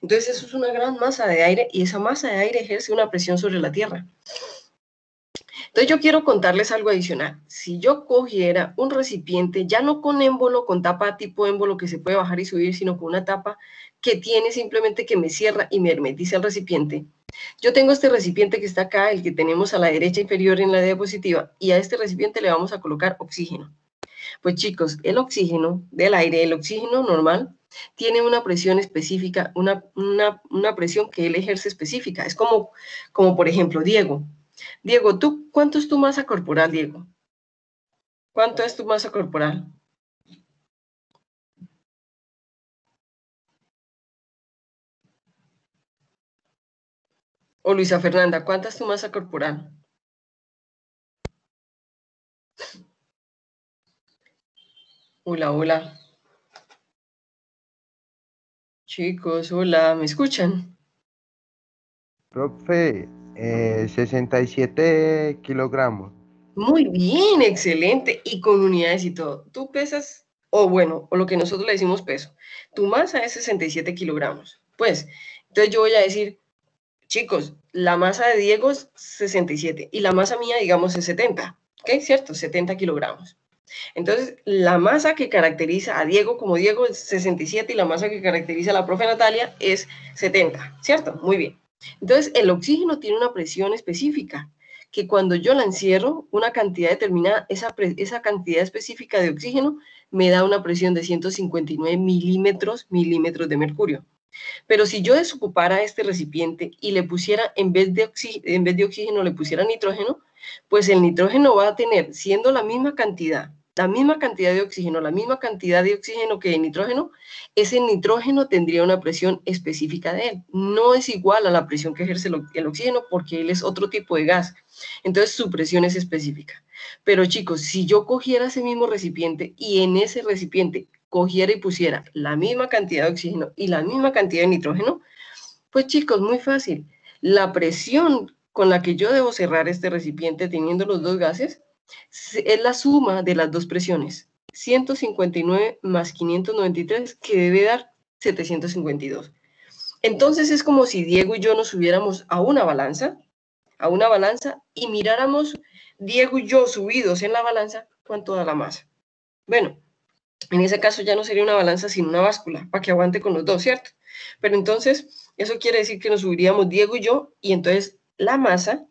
entonces eso es una gran masa de aire y esa masa de aire ejerce una presión sobre la Tierra. Entonces yo quiero contarles algo adicional. Si yo cogiera un recipiente, ya no con émbolo, con tapa tipo émbolo que se puede bajar y subir, sino con una tapa que tiene simplemente que me cierra y me hermetiza el recipiente. Yo tengo este recipiente que está acá, el que tenemos a la derecha inferior en la diapositiva, y a este recipiente le vamos a colocar oxígeno. Pues chicos, el oxígeno del aire, el oxígeno normal, tiene una presión específica, una presión que él ejerce específica. Es como por ejemplo, Diego. Diego, ¿cuánto es tu masa corporal, Diego? ¿Cuánto es tu masa corporal? O Luisa Fernanda, ¿cuánta es tu masa corporal? Hola, hola. Chicos, hola, ¿me escuchan? Profe, 67 kilogramos. Muy bien, excelente. Y con unidades y todo. Tú pesas, o lo que nosotros le decimos peso. Tu masa es 67 kilogramos. Pues, entonces yo voy a decir, chicos, la masa de Diego es 67 y la masa mía, digamos, es 70. ¿Ok? ¿Cierto? 70 kilogramos. Entonces, la masa que caracteriza a Diego como Diego es 67 y la masa que caracteriza a la profe Natalia es 70, ¿cierto? Muy bien. Entonces, el oxígeno tiene una presión específica, que cuando yo la encierro, una cantidad determinada, esa cantidad específica de oxígeno me da una presión de 159 milímetros de mercurio. Pero si yo desocupara este recipiente y le pusiera, en vez de oxígeno, le pusiera nitrógeno, pues el nitrógeno va a tener, siendo la misma cantidad de oxígeno, la misma cantidad de oxígeno que de nitrógeno, ese nitrógeno tendría una presión específica de él. No es igual a la presión que ejerce el oxígeno porque él es otro tipo de gas. Entonces su presión es específica. Pero chicos, si yo cogiera ese mismo recipiente y en ese recipiente cogiera y pusiera la misma cantidad de oxígeno y la misma cantidad de nitrógeno, pues chicos, muy fácil. La presión con la que yo debo cerrar este recipiente teniendo los dos gases es la suma de las dos presiones. 159 más 593, que debe dar 752. Entonces es como si Diego y yo nos subiéramos a una balanza y miráramos Diego y yo subidos en la balanza, ¿cuánto da la masa? Bueno, en ese caso ya no sería una balanza sino una báscula, para que aguante con los dos, ¿cierto? Pero entonces, eso quiere decir que nos subiríamos Diego y yo, y entonces la masa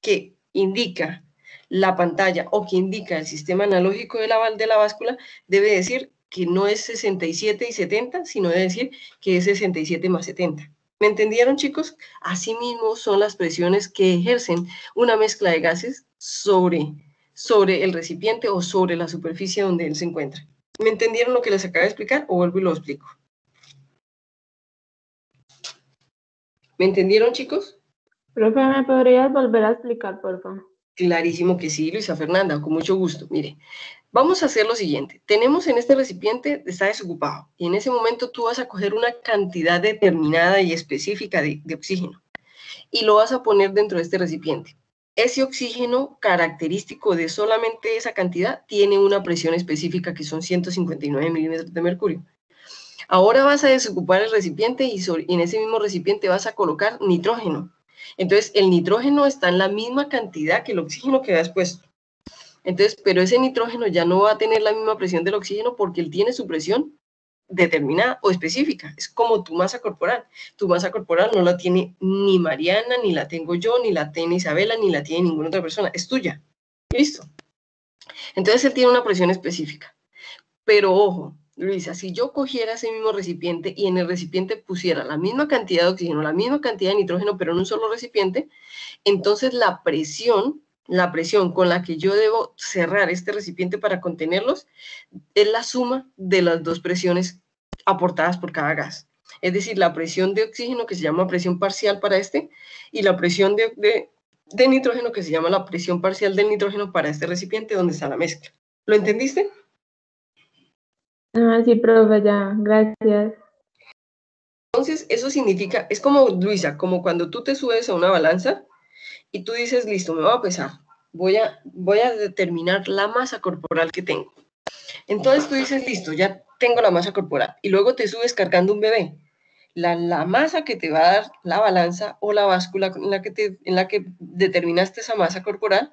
que indica la pantalla o que indica el sistema analógico de la báscula debe decir que no es 67 y 70, sino debe decir que es 67 más 70. ¿Me entendieron, chicos? Asimismo son las presiones que ejercen una mezcla de gases sobre el recipiente o sobre la superficie donde él se encuentra. ¿Me entendieron lo que les acabo de explicar o vuelvo y lo explico? ¿Me entendieron, chicos? Profe, ¿me podrías volver a explicar, por favor? Clarísimo que sí, Luisa Fernanda, con mucho gusto. Mire, vamos a hacer lo siguiente. Tenemos en este recipiente, está desocupado, y en ese momento tú vas a coger una cantidad determinada y específica de oxígeno y lo vas a poner dentro de este recipiente. Ese oxígeno característico de solamente esa cantidad tiene una presión específica que son 159 milímetros de mercurio. Ahora vas a desocupar el recipiente y en ese mismo recipiente vas a colocar nitrógeno. Entonces, el nitrógeno está en la misma cantidad que el oxígeno que has puesto. Entonces, pero ese nitrógeno ya no va a tener la misma presión del oxígeno porque él tiene su presión determinada o específica. Es como tu masa corporal. Tu masa corporal no la tiene ni Mariana, ni la tengo yo, ni la tiene Isabela, ni la tiene ninguna otra persona. Es tuya. ¿Listo? Entonces, él tiene una presión específica. Pero ojo, Luisa, si yo cogiera ese mismo recipiente y en el recipiente pusiera la misma cantidad de oxígeno, la misma cantidad de nitrógeno, pero en un solo recipiente, entonces la presión con la que yo debo cerrar este recipiente para contenerlos es la suma de las dos presiones aportadas por cada gas. Es decir, la presión de oxígeno, que se llama presión parcial para este, y la presión de nitrógeno, que se llama la presión parcial del nitrógeno para este recipiente donde está la mezcla. ¿Lo entendiste? Ah, sí, profe, ya, gracias. Entonces, eso significa, es como, Luisa, como cuando tú te subes a una balanza y tú dices, listo, me voy a pesar, voy a determinar la masa corporal que tengo. Entonces tú dices, listo, ya tengo la masa corporal, y luego te subes cargando un bebé. La masa que te va a dar la balanza o la báscula en la que determinaste esa masa corporal,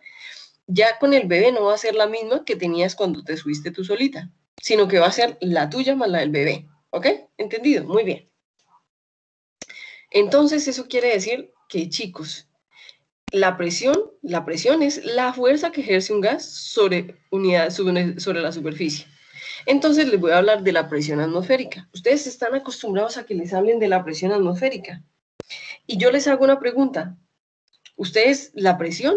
ya con el bebé no va a ser la misma que tenías cuando te subiste tú solita, sino que va a ser la tuya más la del bebé. ¿Ok? ¿Entendido? Muy bien. Entonces eso quiere decir que, chicos, la presión es la fuerza que ejerce un gas sobre la superficie. Entonces les voy a hablar de la presión atmosférica. Ustedes están acostumbrados a que les hablen de la presión atmosférica. Y yo les hago una pregunta. Ustedes, la presión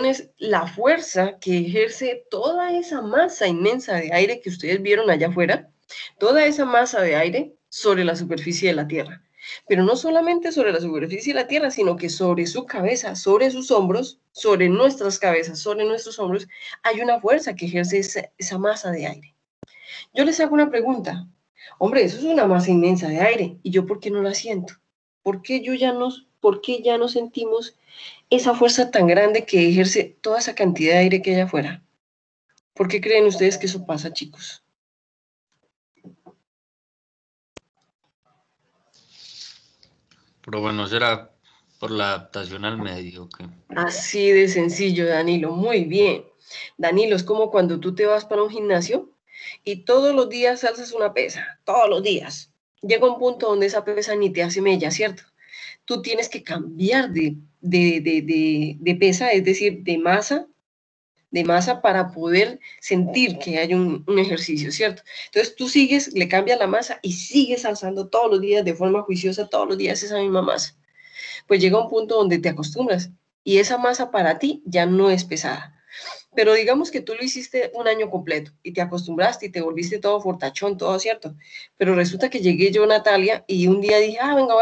es la fuerza que ejerce toda esa masa inmensa de aire que ustedes vieron allá afuera, toda esa masa de aire sobre la superficie de la Tierra. Pero no solamente sobre la superficie de la Tierra, sino que sobre su cabeza, sobre sus hombros, sobre nuestras cabezas, sobre nuestros hombros, hay una fuerza que ejerce esa masa de aire. Yo les hago una pregunta. Hombre, eso es una masa inmensa de aire. ¿Y yo por qué no la siento? ¿Por qué ya no sentimos esa fuerza tan grande que ejerce toda esa cantidad de aire que hay afuera? ¿Por qué creen ustedes que eso pasa, chicos? Pero bueno, será por la adaptación al medio, ¿ok? Así de sencillo, Danilo. Muy bien. Danilo, es como cuando tú te vas para un gimnasio y todos los días alzas una pesa, todos los días. Llega un punto donde esa pesa ni te hace mella, ¿cierto? tú tienes que cambiar de pesa, es decir, de masa para poder sentir que hay un ejercicio, ¿cierto? Entonces tú sigues, le cambias la masa y sigues alzando todos los días de forma juiciosa, todos los días esa misma masa. Pues llega un punto donde te acostumbras y esa masa para ti ya no es pesada. Pero digamos que tú lo hiciste un año completo y te acostumbraste y te volviste todo fortachón, todo cierto. Pero resulta que llegué yo, Natalia, y un día dije, venga,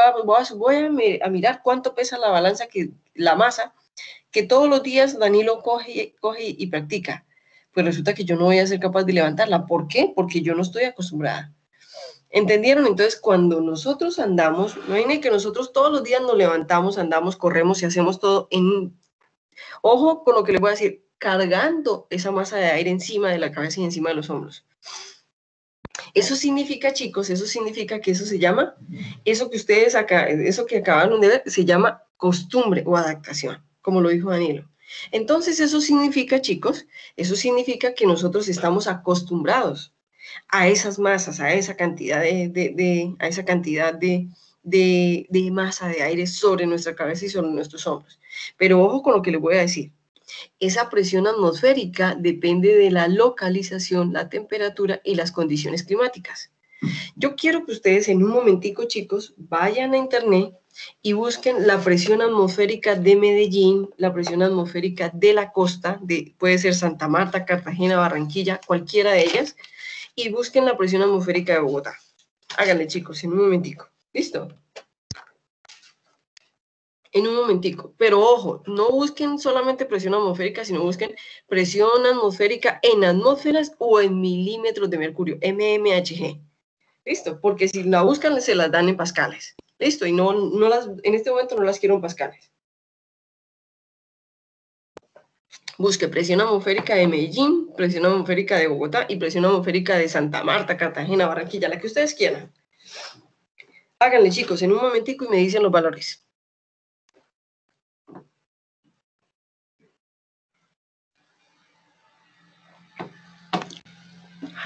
voy a mirar cuánto pesa la balanza, la masa, que todos los días Danilo coge y practica. Pues resulta que yo no voy a ser capaz de levantarla. ¿Por qué? Porque yo no estoy acostumbrada. ¿Entendieron? Entonces, cuando nosotros andamos, imaginen que nosotros todos los días nos levantamos, andamos, corremos y hacemos todo ojo con lo que les voy a decir, cargando esa masa de aire encima de la cabeza y encima de los hombros. Eso significa, chicos, eso significa que eso se llama, eso que acabaron de ver, se llama costumbre o adaptación, como lo dijo Danilo. Entonces, eso significa, chicos, eso significa que nosotros estamos acostumbrados a esas masas, a esa cantidad de masa de aire sobre nuestra cabeza y sobre nuestros hombros. Pero ojo con lo que les voy a decir. Esa presión atmosférica depende de la localización, la temperatura y las condiciones climáticas. Yo quiero que ustedes en un momentico, chicos, vayan a internet y busquen la presión atmosférica de Medellín, la presión atmosférica de la costa, puede ser Santa Marta, Cartagena, Barranquilla, cualquiera de ellas, y busquen la presión atmosférica de Bogotá. Háganle, chicos, en un momentico. ¿Listo? En un momentico. Pero ojo, no busquen solamente presión atmosférica, sino busquen presión atmosférica en atmósferas o en milímetros de mercurio, mmHg. ¿Listo? Porque si la buscan, se las dan en pascales. ¿Listo? Y en este momento no las quiero en pascales. Busque presión atmosférica de Medellín, presión atmosférica de Bogotá y presión atmosférica de Santa Marta, Cartagena, Barranquilla, la que ustedes quieran. Háganle, chicos, en un momentico y me dicen los valores.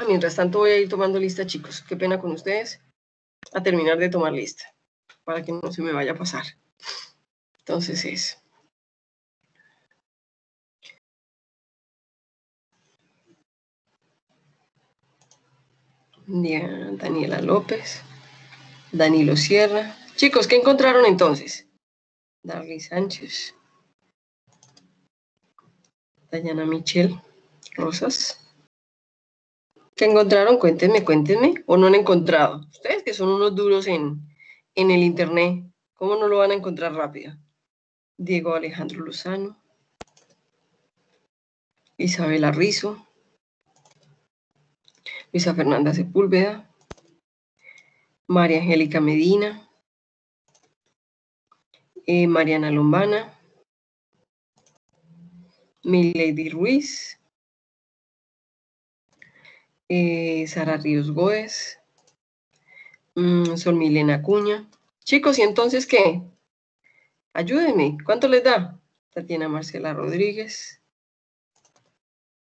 Mientras tanto voy a ir tomando lista, chicos. Qué pena con ustedes. A terminar de tomar lista para que no se me vaya a pasar. Entonces es... Daniela López, Danilo Sierra. Chicos, ¿qué encontraron entonces? Darly Sánchez, Dayana Michelle Rosas. ¿Qué encontraron? Cuéntenme, o no han encontrado. Ustedes que son unos duros en el internet, ¿cómo no lo van a encontrar rápido? Diego Alejandro Lozano, Isabela Rizo, Luisa Fernanda Sepúlveda, María Angélica Medina, Mariana Lombana, Milady Ruiz, Sara Ríos Góez, Sol Milena Acuña. Chicos, ¿y entonces qué? Ayúdenme, ¿cuánto les da? Tatiana Marcela Rodríguez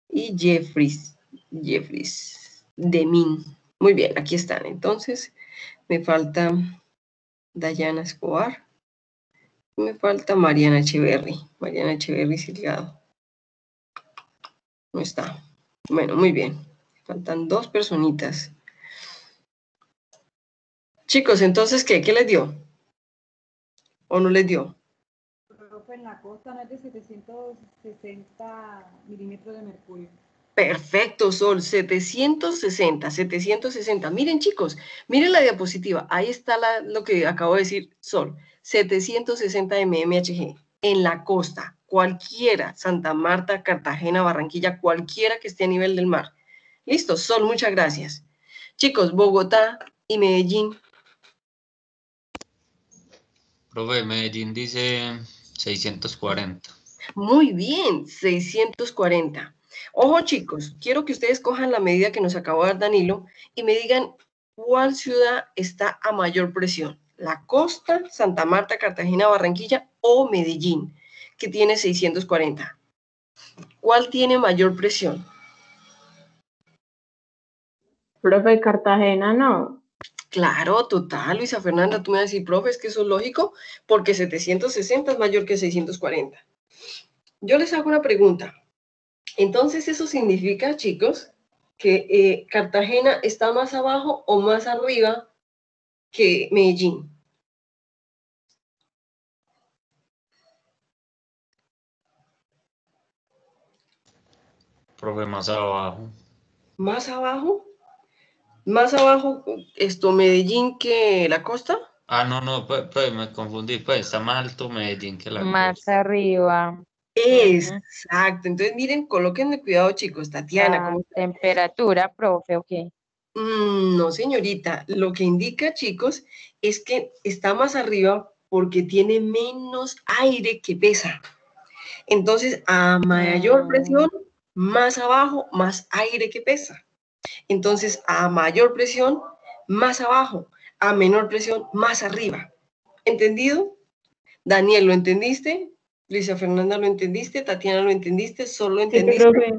y Jeffries Demin. Muy bien, aquí están. Entonces, me falta Dayana Escobar. Me falta Mariana Echeverry. Mariana Echeverry Silgado. No está. Bueno, muy bien. Faltan 2 personitas. Chicos, entonces, ¿qué? ¿Qué les dio? ¿O no les dio? En la costa no es de 760 milímetros de mercurio. Perfecto, Sol, 760. Miren, chicos, miren la diapositiva. Ahí está lo que acabo de decir, Sol. 760 mmHg en la costa, cualquiera, Santa Marta, Cartagena, Barranquilla, cualquiera que esté a nivel del mar. Listo, Sol, muchas gracias. Chicos, Bogotá y Medellín. Profe, Medellín dice 640. Muy bien, 640. Ojo, chicos, quiero que ustedes cojan la medida que nos acabó de dar Danilo y me digan cuál ciudad está a mayor presión. La costa, Santa Marta, Cartagena, Barranquilla o Medellín, que tiene 640. ¿Cuál tiene mayor presión? Profe, Cartagena no. Claro, total, Luisa Fernanda, tú me vas a decir, profe, es que eso es lógico, porque 760 es mayor que 640. Yo les hago una pregunta. Entonces, eso significa, chicos, que Cartagena está más abajo o más arriba que Medellín. Profe, más abajo. ¿Más abajo? ¿Más abajo Medellín que la costa? Ah, no, pues me confundí, pues está más alto Medellín que la Más costa. arriba. Ujú. Exacto. Entonces, miren, colóquenme cuidado, chicos. Tatiana, La ¿cómo está? temperatura, profe, ok. No, señorita. Lo que indica, chicos, es que está más arriba porque tiene menos aire que pesa. Entonces, a mayor presión, más abajo, más aire que pesa. Entonces, a mayor presión, más abajo, a menor presión, más arriba. ¿Entendido? Daniel, ¿lo entendiste? Luisa Fernanda, ¿lo entendiste? Tatiana, ¿lo entendiste? ¿Solo lo Sí, entendiste? profe.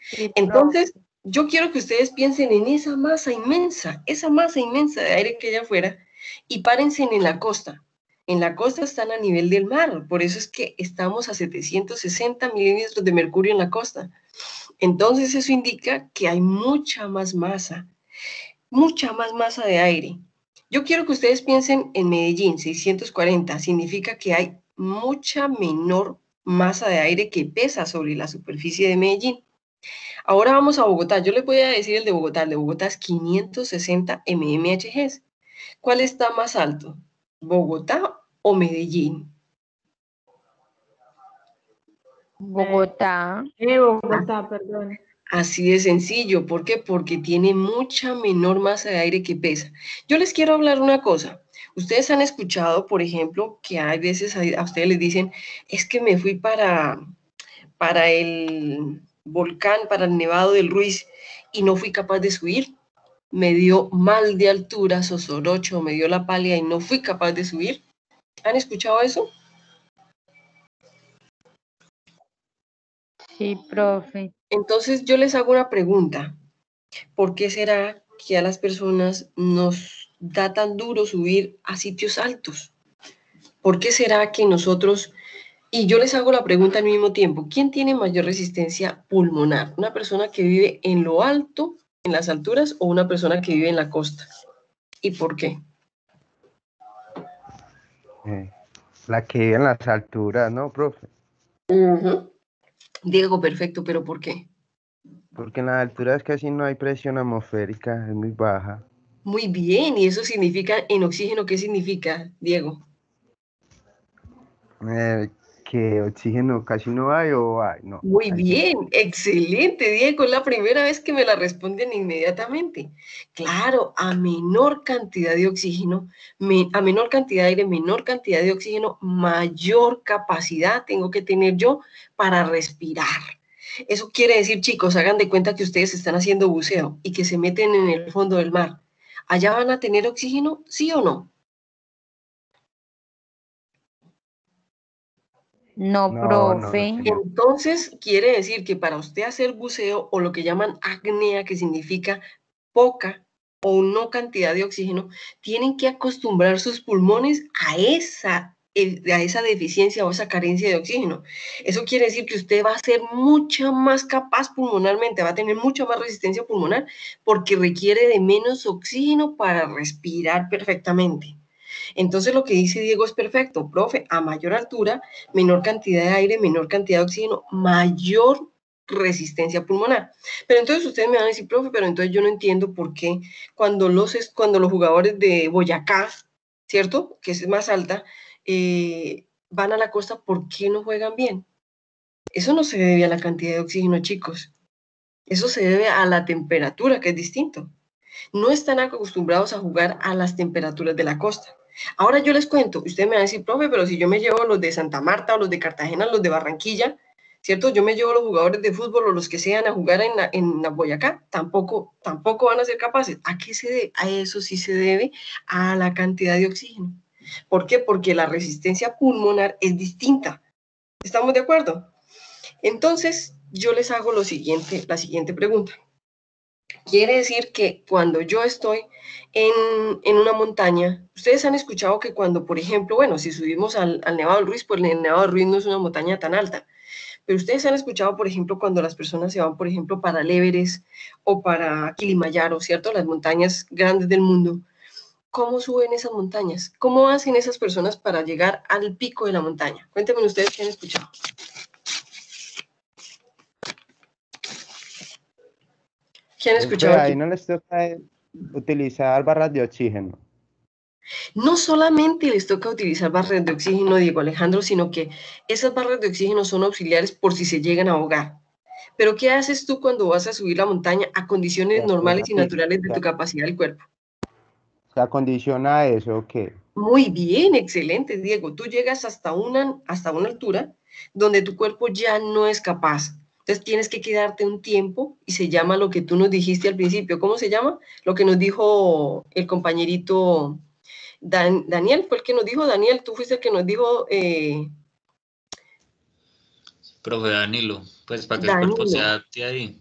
Sí, profe. Entonces, yo quiero que ustedes piensen en esa masa inmensa de aire que hay afuera, y párense en la costa. En la costa están a nivel del mar, por eso es que estamos a 760 milímetros de mercurio en la costa. Entonces, eso indica que hay mucha más masa de aire. Yo quiero que ustedes piensen en Medellín, 640, significa que hay mucha menor masa de aire que pesa sobre la superficie de Medellín. Ahora vamos a Bogotá. Yo les voy a decir el de Bogotá. El de Bogotá es 560 mmHg. ¿Cuál está más alto? ¿Bogotá o Medellín? Bogotá. Bogotá, perdón. Así de sencillo. ¿Por qué? Porque tiene mucha menor masa de aire que pesa. Yo les quiero hablar una cosa. Ustedes han escuchado, por ejemplo, que hay veces a ustedes les dicen, es que me fui para el volcán, para el Nevado del Ruiz, y no fui capaz de subir. Me dio mal de altura, sosorocho, me dio la pálida y no fui capaz de subir. ¿Han escuchado eso? Sí, profe. Entonces yo les hago una pregunta. ¿Por qué será que a las personas nos da tan duro subir a sitios altos? ¿Por qué será que nosotros, y yo les hago la pregunta al mismo tiempo, ¿quién tiene mayor resistencia pulmonar? ¿Una persona que vive en lo alto, en las alturas, o una persona que vive en la costa? ¿Y por qué? La que vive en las alturas, ¿no, profe? Diego, perfecto, pero ¿por qué? Porque en las alturas casi no hay presión atmosférica, es muy baja. Muy bien, y eso significa en oxígeno, ¿qué significa, Diego? Que oxígeno casi no hay o hay, no. Muy Hay. bien, excelente, Diego. Es la primera vez que me la responden inmediatamente. Claro, a menor cantidad de oxígeno, a menor cantidad de aire, menor cantidad de oxígeno, mayor capacidad tengo que tener yo para respirar. Eso quiere decir, chicos, hagan de cuenta que ustedes están haciendo buceo y que se meten en el fondo del mar. ¿Allá van a tener oxígeno, sí o no? No, No, profe. señor. Entonces, quiere decir que para usted hacer buceo o lo que llaman apnea, que significa poca o no cantidad de oxígeno, tienen que acostumbrar sus pulmones a esa deficiencia o esa carencia de oxígeno. Eso quiere decir que usted va a ser mucho más capaz pulmonarmente, va a tener mucha más resistencia pulmonar porque requiere de menos oxígeno para respirar perfectamente. Entonces lo que dice Diego es perfecto, profe, a mayor altura, menor cantidad de aire, menor cantidad de oxígeno, mayor resistencia pulmonar. Pero entonces ustedes me van a decir, profe, pero entonces yo no entiendo por qué cuando los jugadores de Boyacá, ¿cierto? Que es más alta, van a la costa, ¿por qué no juegan bien? Eso no se debe a la cantidad de oxígeno, chicos. Eso se debe a la temperatura, que es distinto. No están acostumbrados a jugar a las temperaturas de la costa. Ahora yo les cuento, ustedes me van a decir, profe, pero si yo me llevo los de Santa Marta o los de Cartagena, los de Barranquilla, ¿cierto? Yo me llevo los jugadores de fútbol o los que sean a jugar en la Boyacá, tampoco van a ser capaces. ¿A qué se debe? A eso sí se debe a la cantidad de oxígeno. ¿Por qué? Porque la resistencia pulmonar es distinta. ¿Estamos de acuerdo? Entonces, yo les hago la siguiente pregunta. Quiere decir que cuando yo estoy en una montaña, ustedes han escuchado que cuando, por ejemplo, bueno, si subimos al Nevado del Ruiz, pues el Nevado del Ruiz no es una montaña tan alta, pero ustedes han escuchado, por ejemplo, cuando las personas se van, por ejemplo, para el Everest o para Kilimanjaro, ¿cierto? Las montañas grandes del mundo. ¿Cómo suben esas montañas? ¿Cómo hacen esas personas para llegar al pico de la montaña? Cuéntenme ustedes qué han escuchado. ¿Qué han escuchado Ahí aquí? no les toca utilizar barras de oxígeno. No solamente les toca utilizar barras de oxígeno, Diego Alejandro, sino que esas barras de oxígeno son auxiliares por si se llegan a ahogar. Pero ¿qué haces tú cuando vas a subir la montaña a condiciones normales y naturales de tu capacidad del cuerpo? ¿Se acondiciona eso o qué? Muy bien, excelente, Diego. Tú llegas hasta una altura donde tu cuerpo ya no es capaz. Entonces tienes que quedarte un tiempo y se llama lo que tú nos dijiste al principio. ¿Cómo se llama? Lo que nos dijo el compañerito Daniel, fue el que nos dijo, Daniel, tú fuiste el que nos dijo, Profe Danilo, pues para que el cuerpo se Danilo. adapte ahí.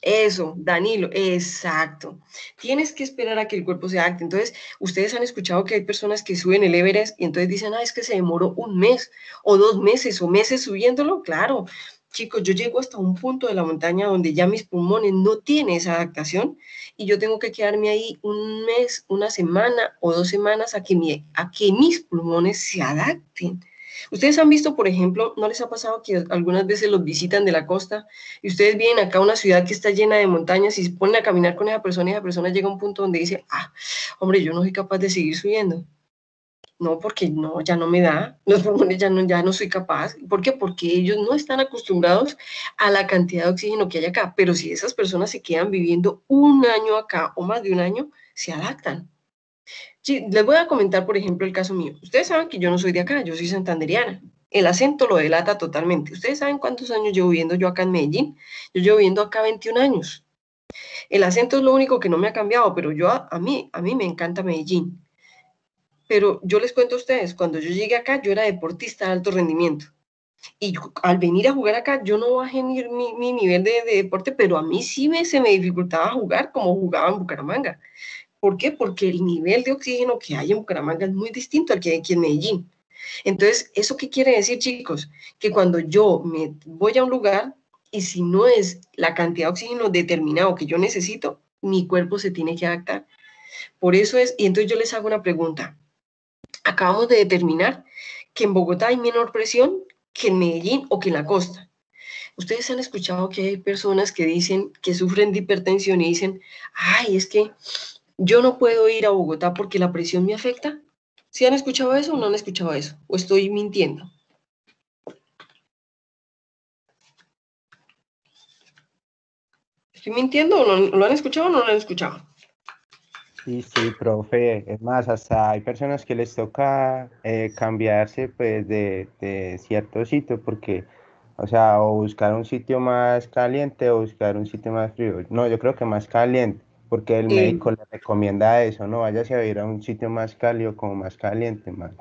Eso, Danilo, exacto. Tienes que esperar a que el cuerpo se adapte. Entonces, ustedes han escuchado que hay personas que suben el Everest y entonces dicen, es que se demoró un mes o 2 meses o meses subiéndolo. Claro, chicos, yo llego hasta un punto de la montaña donde ya mis pulmones no tienen esa adaptación y yo tengo que quedarme ahí un mes, una semana o 2 semanas a que mis pulmones se adapten. Ustedes han visto, por ejemplo, ¿no les ha pasado que algunas veces los visitan de la costa y ustedes vienen acá a una ciudad que está llena de montañas y se ponen a caminar con esa persona llega a un punto donde dice, hombre, yo no soy capaz de seguir subiendo? No, porque no, ya no me da, los pulmones ya no soy capaz. ¿Por qué? Porque ellos no están acostumbrados a la cantidad de oxígeno que hay acá. Pero si esas personas se quedan viviendo un año acá o más de un año, se adaptan. Sí, les voy a comentar, por ejemplo, el caso mío. Ustedes saben que yo no soy de acá, yo soy santanderiana. El acento lo delata totalmente. ¿Ustedes saben cuántos años llevo viviendo yo acá en Medellín? Yo llevo viviendo acá 21 años. El acento es lo único que no me ha cambiado, pero a mí me encanta Medellín. Pero yo les cuento a ustedes, cuando yo llegué acá, yo era deportista de alto rendimiento. Y al venir a jugar acá, yo no bajé mi nivel de deporte, pero a mí sí se me dificultaba jugar como jugaba en Bucaramanga. ¿Por qué? Porque el nivel de oxígeno que hay en Bucaramanga es muy distinto al que hay aquí en Medellín. Entonces, ¿eso qué quiere decir, chicos? Que cuando yo me voy a un lugar y si no es la cantidad de oxígeno determinado que yo necesito, mi cuerpo se tiene que adaptar. Por eso es, y entonces yo les hago una pregunta. Acabamos de determinar que en Bogotá hay menor presión que en Medellín o que en la costa. Ustedes han escuchado que hay personas que dicen que sufren de hipertensión y dicen, es que yo no puedo ir a Bogotá porque la presión me afecta. ¿Sí han escuchado eso o no han escuchado eso? ¿O estoy mintiendo? ¿Estoy mintiendo o no lo han escuchado o no lo han escuchado? Sí, profe. Es más, hasta hay personas que les toca cambiarse pues de cierto sitio porque, o sea, o buscar un sitio más caliente o buscar un sitio más frío. No, yo creo que más caliente, porque el médico le recomienda eso, ¿no? Váyase a ir a un sitio más cálido, como más caliente, más.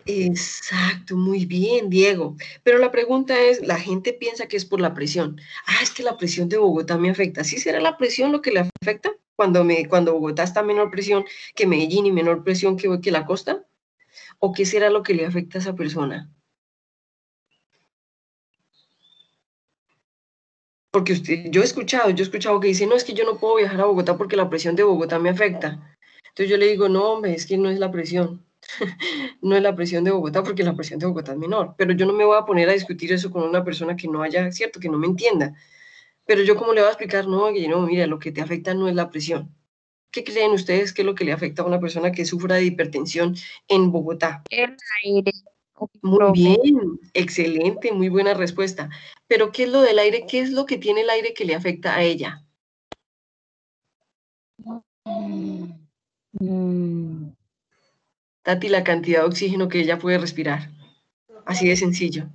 Exacto, muy bien, Diego. Pero la pregunta es, la gente piensa que es por la presión. Es que la presión de Bogotá me afecta. ¿Sí será la presión lo que le afecta? Cuando Bogotá está a menor presión que Medellín y menor presión que la costa. ¿O qué será lo que le afecta a esa persona? Porque yo he escuchado que dice, no, es que yo no puedo viajar a Bogotá porque la presión de Bogotá me afecta. Entonces yo le digo, no, hombre, es que no es la presión. No es la presión de Bogotá porque la presión de Bogotá es menor. Pero yo no me voy a poner a discutir eso con una persona que no haya, cierto, que no me entienda. Pero yo cómo le voy a explicar, no, que no, mira, lo que te afecta no es la presión. ¿Qué creen ustedes que es lo que le afecta a una persona que sufra de hipertensión en Bogotá? El aire, Muy profe. bien, excelente, muy buena respuesta. Pero ¿qué es lo del aire? ¿Qué es lo que tiene el aire que le afecta a ella? Mm, Tati, la cantidad de oxígeno que ella puede respirar. Así de sencillo.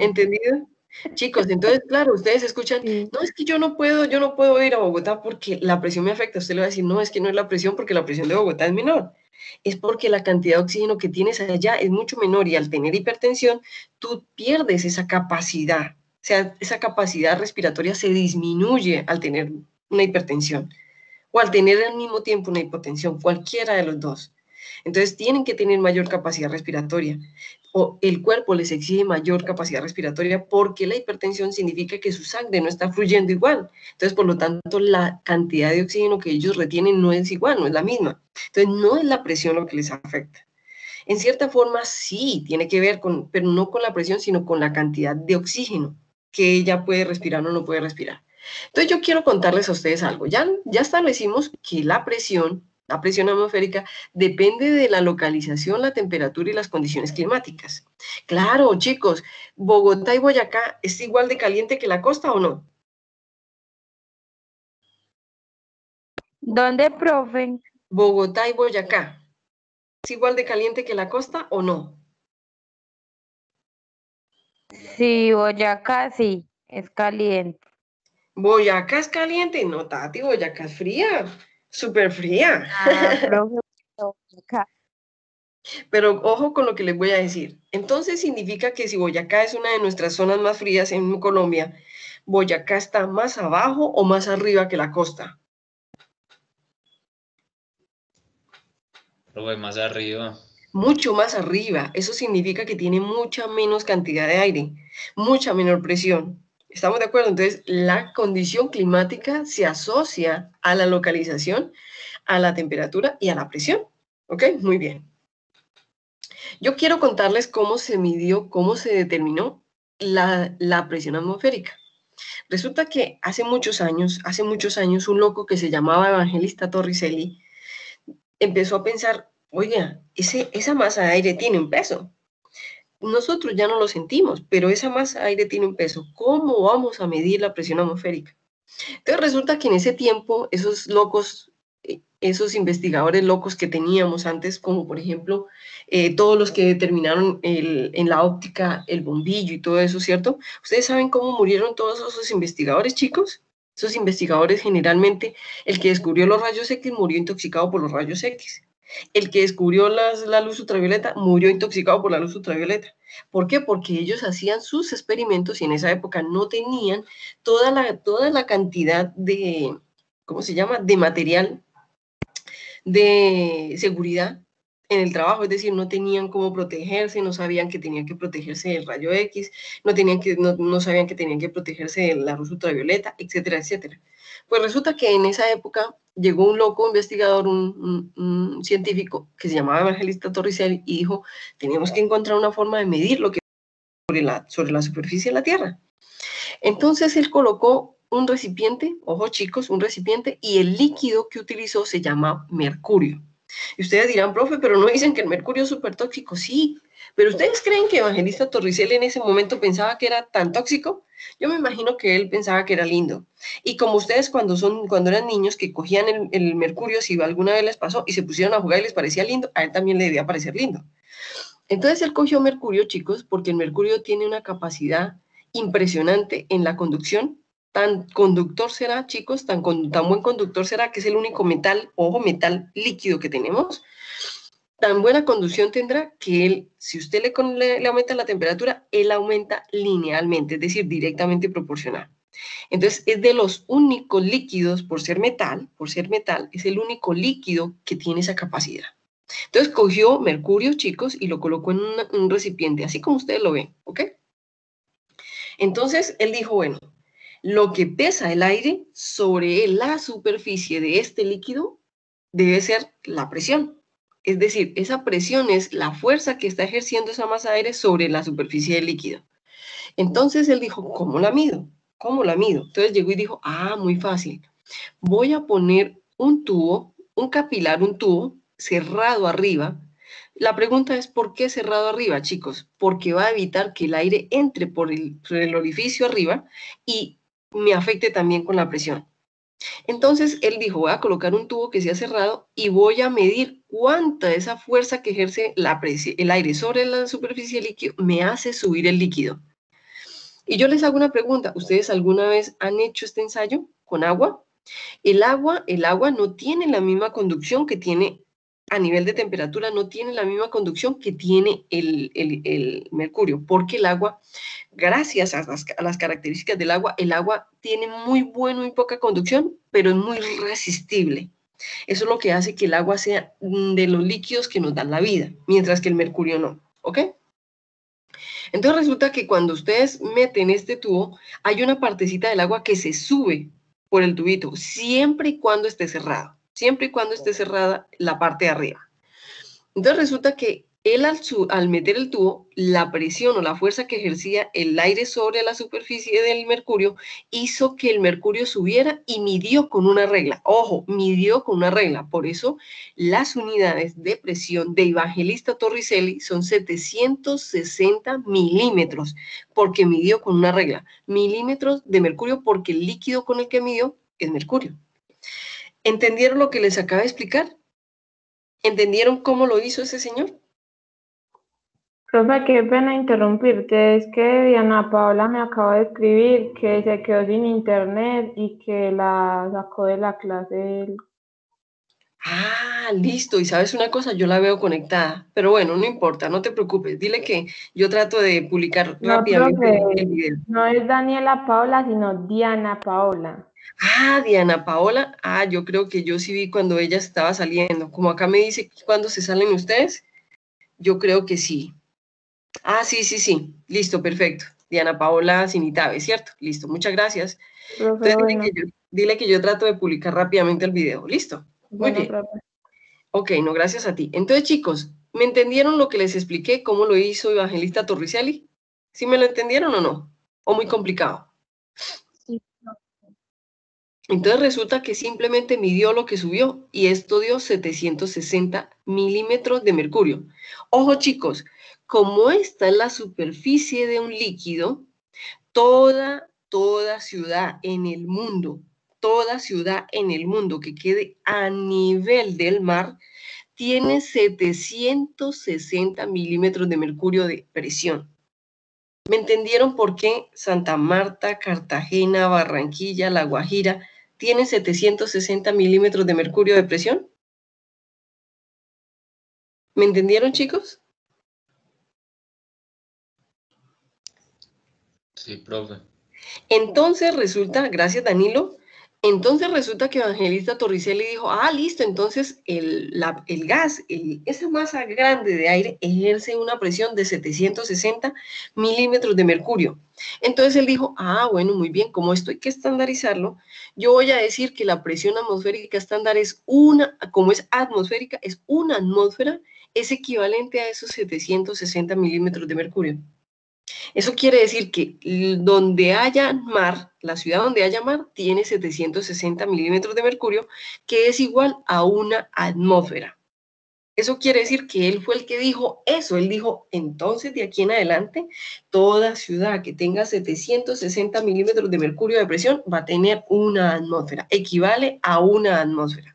¿Entendido? Chicos, entonces, claro, ustedes escuchan, sí. no, es que yo no puedo ir a Bogotá porque la presión me afecta. Usted le va a decir, no, es que no es la presión porque la presión de Bogotá es menor. Es porque la cantidad de oxígeno que tienes allá es mucho menor y al tener hipertensión, tú pierdes esa capacidad. O sea, esa capacidad respiratoria se disminuye al tener una hipertensión, o al tener al mismo tiempo una hipotensión, cualquiera de los dos. Entonces tienen que tener mayor capacidad respiratoria, o el cuerpo les exige mayor capacidad respiratoria porque la hipertensión significa que su sangre no está fluyendo igual. Entonces, por lo tanto, la cantidad de oxígeno que ellos retienen no es igual, no es la misma. Entonces, no es la presión lo que les afecta. En cierta forma, sí, tiene que ver con, pero no con la presión, sino con la cantidad de oxígeno que ella puede respirar o no puede respirar. Entonces, yo quiero contarles a ustedes algo. Ya establecimos que la presión atmosférica depende de la localización, la temperatura y las condiciones climáticas. Claro, chicos, Bogotá y Boyacá, ¿es igual de caliente que la costa o no? ¿Dónde, profe? Bogotá y Boyacá, ¿es igual de caliente que la costa o no? Sí, Boyacá sí, es caliente. Boyacá es caliente, no, Tati, Boyacá es fría, súper fría. Ah, profe, Boyacá. Pero ojo con lo que les voy a decir. Entonces significa que si Boyacá es una de nuestras zonas más frías en Colombia, Boyacá está más abajo o más arriba que la costa. Profe, más arriba. Mucho más arriba. Eso significa que tiene mucha menos cantidad de aire, mucha menor presión. ¿Estamos de acuerdo? Entonces, la condición climática se asocia a la localización, a la temperatura y a la presión. ¿Ok? Muy bien. Yo quiero contarles cómo se midió, cómo se determinó la presión atmosférica. Resulta que hace muchos años, un loco que se llamaba Evangelista Torricelli empezó a pensar, oiga, esa masa de aire tiene un peso. Nosotros ya no lo sentimos, pero esa masa de aire tiene un peso. ¿Cómo vamos a medir la presión atmosférica? Entonces resulta que en ese tiempo, esos locos, esos investigadores locos que teníamos antes, como por ejemplo todos los que determinaron en la óptica el bombillo y todo eso, ¿cierto? ¿Ustedes saben cómo murieron todos esos investigadores, chicos? Esos investigadores generalmente, el que descubrió los rayos X murió intoxicado por los rayos X. El que descubrió la luz ultravioleta murió intoxicado por la luz ultravioleta. ¿Por qué? Porque ellos hacían sus experimentos y en esa época no tenían toda la cantidad de, ¿cómo se llama?, de material de seguridad en el trabajo, es decir, no tenían cómo protegerse, no sabían que tenían que protegerse del rayo X, no sabían que tenían que protegerse de la luz ultravioleta, etcétera, etcétera. Pues resulta que en esa época llegó un loco investigador, un científico que se llamaba Evangelista Torricelli y dijo, tenemos que encontrar una forma de medir lo que sobre la superficie de la Tierra. Entonces él colocó un recipiente, ojo chicos, un recipiente, y el líquido que utilizó se llama mercurio. Y ustedes dirán, profe, pero no dicen que el mercurio es súper tóxico. Sí, pero ¿ustedes creen que Evangelista Torricelli en ese momento pensaba que era tan tóxico? Yo me imagino que él pensaba que era lindo. Y como ustedes cuando eran niños que cogían el mercurio, si alguna vez les pasó, y se pusieron a jugar y les parecía lindo, a él también le debía parecer lindo. Entonces él cogió mercurio, chicos, porque el mercurio tiene una capacidad impresionante en la conducción. Tan conductor será, chicos, tan buen conductor será, que es el único metal, ojo, metal líquido que tenemos. Tan buena conducción tendrá que él, si usted le aumenta la temperatura, él aumenta linealmente, es decir, directamente proporcional. Entonces, es de los únicos líquidos, por ser metal, es el único líquido que tiene esa capacidad. Entonces cogió mercurio, chicos, y lo colocó en un recipiente, así como ustedes lo ven, ¿ok? Entonces él dijo, bueno, lo que pesa el aire sobre la superficie de este líquido debe ser la presión. Es decir, esa presión es la fuerza que está ejerciendo esa masa de aire sobre la superficie del líquido. Entonces él dijo, ¿cómo la mido? ¿Cómo la mido? Entonces llegó y dijo, muy fácil. Voy a poner un tubo, un capilar, un tubo cerrado arriba. La pregunta es, ¿por qué cerrado arriba, chicos? Porque va a evitar que el aire entre por el orificio arriba y me afecte también con la presión. Entonces él dijo, voy a colocar un tubo que sea cerrado y voy a medir cuánta de esa fuerza que ejerce el aire sobre la superficie del líquido me hace subir el líquido. Y yo les hago una pregunta, ¿ustedes alguna vez han hecho este ensayo con agua? El agua no tiene la misma conducción que tiene a nivel de temperatura no tienen la misma conducción que tiene el mercurio, porque el agua, gracias a las características del agua, el agua tiene muy poca conducción, pero es muy resistible. Eso es lo que hace que el agua sea de los líquidos que nos dan la vida, mientras que el mercurio no, ¿ok? Entonces resulta que cuando ustedes meten este tubo, hay una partecita del agua que se sube por el tubito, siempre y cuando esté cerrado, siempre y cuando esté cerrada la parte de arriba. Entonces resulta que él al meter el tubo, la presión o la fuerza que ejercía el aire sobre la superficie del mercurio hizo que el mercurio subiera y midió con una regla. Ojo, midió con una regla. Por eso las unidades de presión de Evangelista Torricelli son 760 milímetros, porque midió con una regla. Milímetros de mercurio porque el líquido con el que midió es mercurio. ¿Entendieron lo que les acabo de explicar? ¿Entendieron cómo lo hizo ese señor? Profe, qué pena interrumpirte, es que Diana Paola me acaba de escribir que se quedó sin internet y que la sacó de la clase. Ah, listo. Y sabes una cosa, yo la veo conectada. Pero bueno, no importa, no te preocupes. Dile que yo trato de publicar No, rápidamente profe, el video. no es Daniela Paola, sino Diana Paola. Ah, Diana Paola. Ah, yo creo que yo sí vi cuando ella estaba saliendo. Como acá me dice cuándo se salen ustedes, yo creo que sí. Ah, sí, sí, sí. Listo, perfecto. Diana Paola Sinitabe, ¿cierto? Listo, muchas gracias. Profe, Entonces bueno, dile que yo trato de publicar rápidamente el video. ¿Listo? Muy bueno, bien. profe. Ok, no, gracias a ti. Entonces, chicos, ¿me entendieron lo que les expliqué? ¿Cómo lo hizo Evangelista Torricelli? ¿Sí me lo entendieron o no? ¿O muy complicado? Sí. Entonces resulta que simplemente midió lo que subió y esto dio 760 milímetros de mercurio. Ojo, chicos, como está en la superficie de un líquido, toda ciudad en el mundo, toda ciudad en el mundo que quede a nivel del mar, tiene 760 milímetros de mercurio de presión. ¿Me entendieron por qué Santa Marta, Cartagena, Barranquilla, La Guajira tienen 760 milímetros de mercurio de presión? ¿Me entendieron, chicos? Sí, profe. Entonces resulta, gracias Danilo, entonces resulta que Evangelista Torricelli dijo, ah, listo, entonces el gas, esa masa grande de aire ejerce una presión de 760 milímetros de mercurio. Entonces él dijo, ah, bueno, muy bien, como esto hay que estandarizarlo, yo voy a decir que la presión atmosférica estándar es como es atmosférica, es una atmósfera, es equivalente a esos 760 milímetros de mercurio. Eso quiere decir que donde haya mar, la ciudad donde haya mar, tiene 760 milímetros de mercurio, que es igual a una atmósfera. Eso quiere decir que él fue el que dijo eso. Él dijo, entonces de aquí en adelante, toda ciudad que tenga 760 milímetros de mercurio de presión va a tener una atmósfera, equivale a una atmósfera.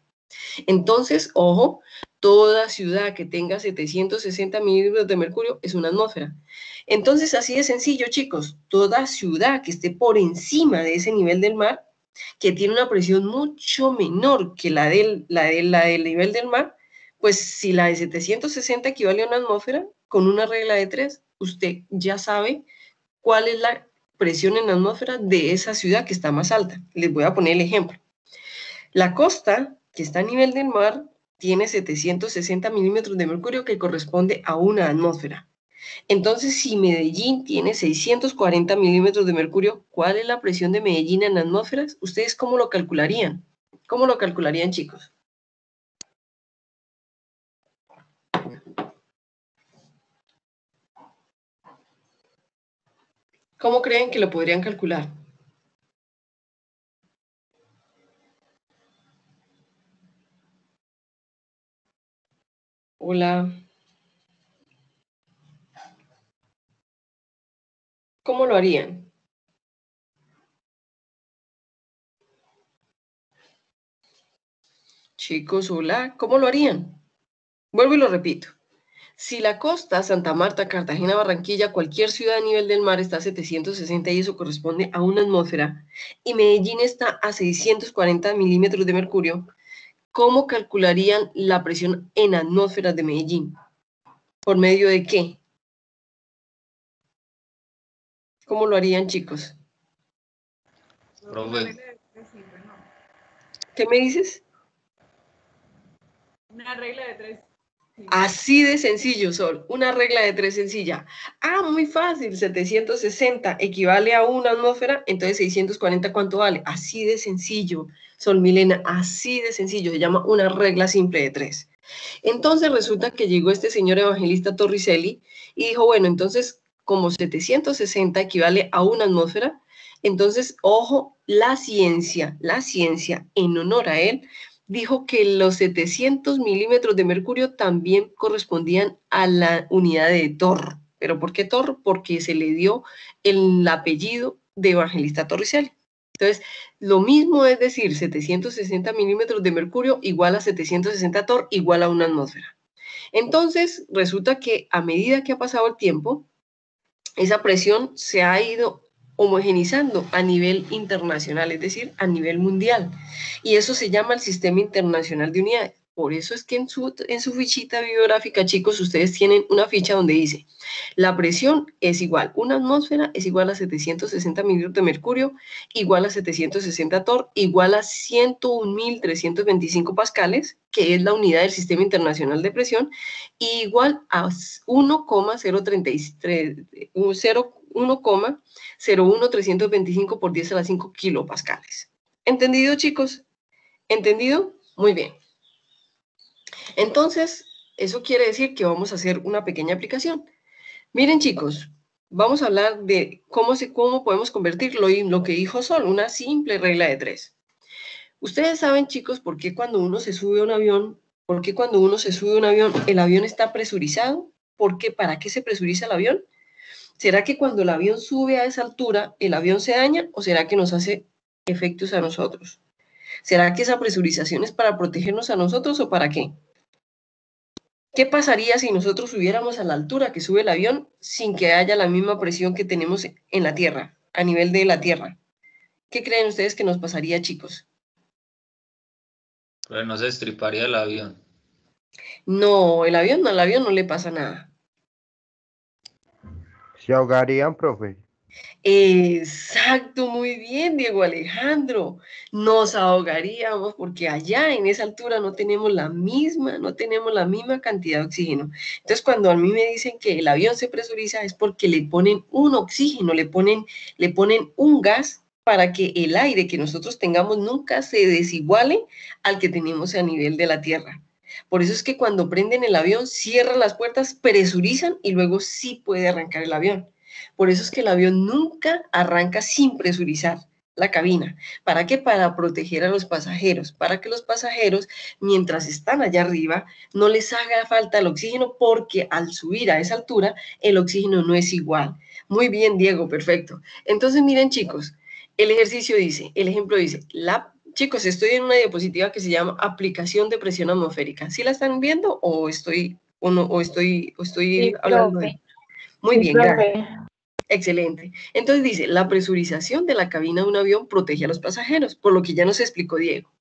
Entonces, ojo, toda ciudad que tenga 760 milímetros de mercurio es una atmósfera. Entonces, así de sencillo, chicos, toda ciudad que esté por encima de ese nivel del mar, que tiene una presión mucho menor que la del nivel del mar, pues si la de 760 equivale a una atmósfera, con una regla de 3, usted ya sabe cuál es la presión en la atmósfera de esa ciudad que está más alta. Les voy a poner el ejemplo. La costa, que está a nivel del mar, tiene 760 milímetros de mercurio, que corresponde a una atmósfera. Entonces, si Medellín tiene 640 milímetros de mercurio, ¿cuál es la presión de Medellín en atmósferas? ¿Ustedes cómo lo calcularían? ¿Cómo lo calcularían, chicos? ¿Cómo creen que lo podrían calcular? Hola. ¿Cómo lo harían? Chicos, hola. ¿Cómo lo harían? Vuelvo y lo repito. Si la costa, Santa Marta, Cartagena, Barranquilla, cualquier ciudad a nivel del mar está a 760 y eso corresponde a una atmósfera, y Medellín está a 640 milímetros de mercurio, ¿cómo calcularían la presión en atmósferas de Medellín? ¿Por medio de qué? ¿Cómo lo harían, chicos? Profe, ¿Qué me dices? Una regla de 3. Así de sencillo, Sol. Una regla de 3 sencilla. Ah, muy fácil. 760 equivale a una atmósfera, entonces 640, ¿cuánto vale? Así de sencillo, Sol Milena. Así de sencillo. Se llama una regla simple de 3. Entonces resulta que llegó este señor Evangelista Torricelli y dijo, bueno, entonces como 760 equivale a una atmósfera, entonces, ojo, la ciencia, en honor a él, dijo que los 700 milímetros de mercurio también correspondían a la unidad de torr. ¿Pero por qué torr? Porque se le dio el apellido de Evangelista Torricelli. Entonces, lo mismo es decir, 760 milímetros de mercurio igual a 760 torr igual a una atmósfera. Entonces, resulta que a medida que ha pasado el tiempo, esa presión se ha ido homogenizando a nivel internacional, es decir, a nivel mundial. Y eso se llama el Sistema Internacional de Unidades. Por eso es que en su fichita bibliográfica, chicos, ustedes tienen una ficha donde dice, la presión es igual, una atmósfera es igual a 760 milímetros de mercurio, igual a 760 torr, igual a 101.325 pascales, que es la unidad del Sistema Internacional de Presión, y igual a 1,01325 por 10 a la 5 kilopascales. ¿Entendido, chicos? ¿Entendido? Muy bien. Entonces, eso quiere decir que vamos a hacer una pequeña aplicación. Miren, chicos, vamos a hablar de cómo podemos convertir lo que dijo Sol, una simple regla de 3. Ustedes saben, chicos, por qué cuando uno se sube a un avión, el avión está presurizado. ¿Por qué? ¿Para qué se presuriza el avión? ¿Será que cuando el avión sube a esa altura, el avión se daña o será que nos hace efectos a nosotros? ¿Será que esa presurización es para protegernos a nosotros o para qué? ¿Qué pasaría si nosotros subiéramos a la altura que sube el avión sin que haya la misma presión que tenemos en la Tierra, a nivel de la Tierra? ¿Qué creen ustedes que nos pasaría, chicos? pues no se estriparía el avión. No, al avión no le pasa nada. ¿Se ahogarían, profe? Exacto, muy bien, Diego Alejandro. Nos ahogaríamos porque allá en esa altura no tenemos la misma cantidad de oxígeno. Entonces, cuando a mí me dicen que el avión se presuriza es porque le ponen un oxígeno, le ponen un gas para que el aire que nosotros tengamos nunca se desiguale al que tenemos a nivel de la Tierra. Por eso es que cuando prenden el avión, cierran las puertas, presurizan y luego sí puede arrancar el avión. Por eso es que el avión nunca arranca sin presurizar la cabina. ¿Para qué? Para proteger a los pasajeros, para que los pasajeros, mientras están allá arriba, no les haga falta el oxígeno, porque al subir a esa altura, el oxígeno no es igual. Muy bien, Diego, perfecto. Entonces, miren, chicos, el ejemplo dice, chicos, estoy en una diapositiva que se llama aplicación de presión atmosférica. ¿Sí la están viendo o estoy Sí, hablando profe. Muy Sí, bien, gracias. profe. Excelente. Entonces dice, la presurización de la cabina de un avión protege a los pasajeros, por lo que ya nos explicó Diego.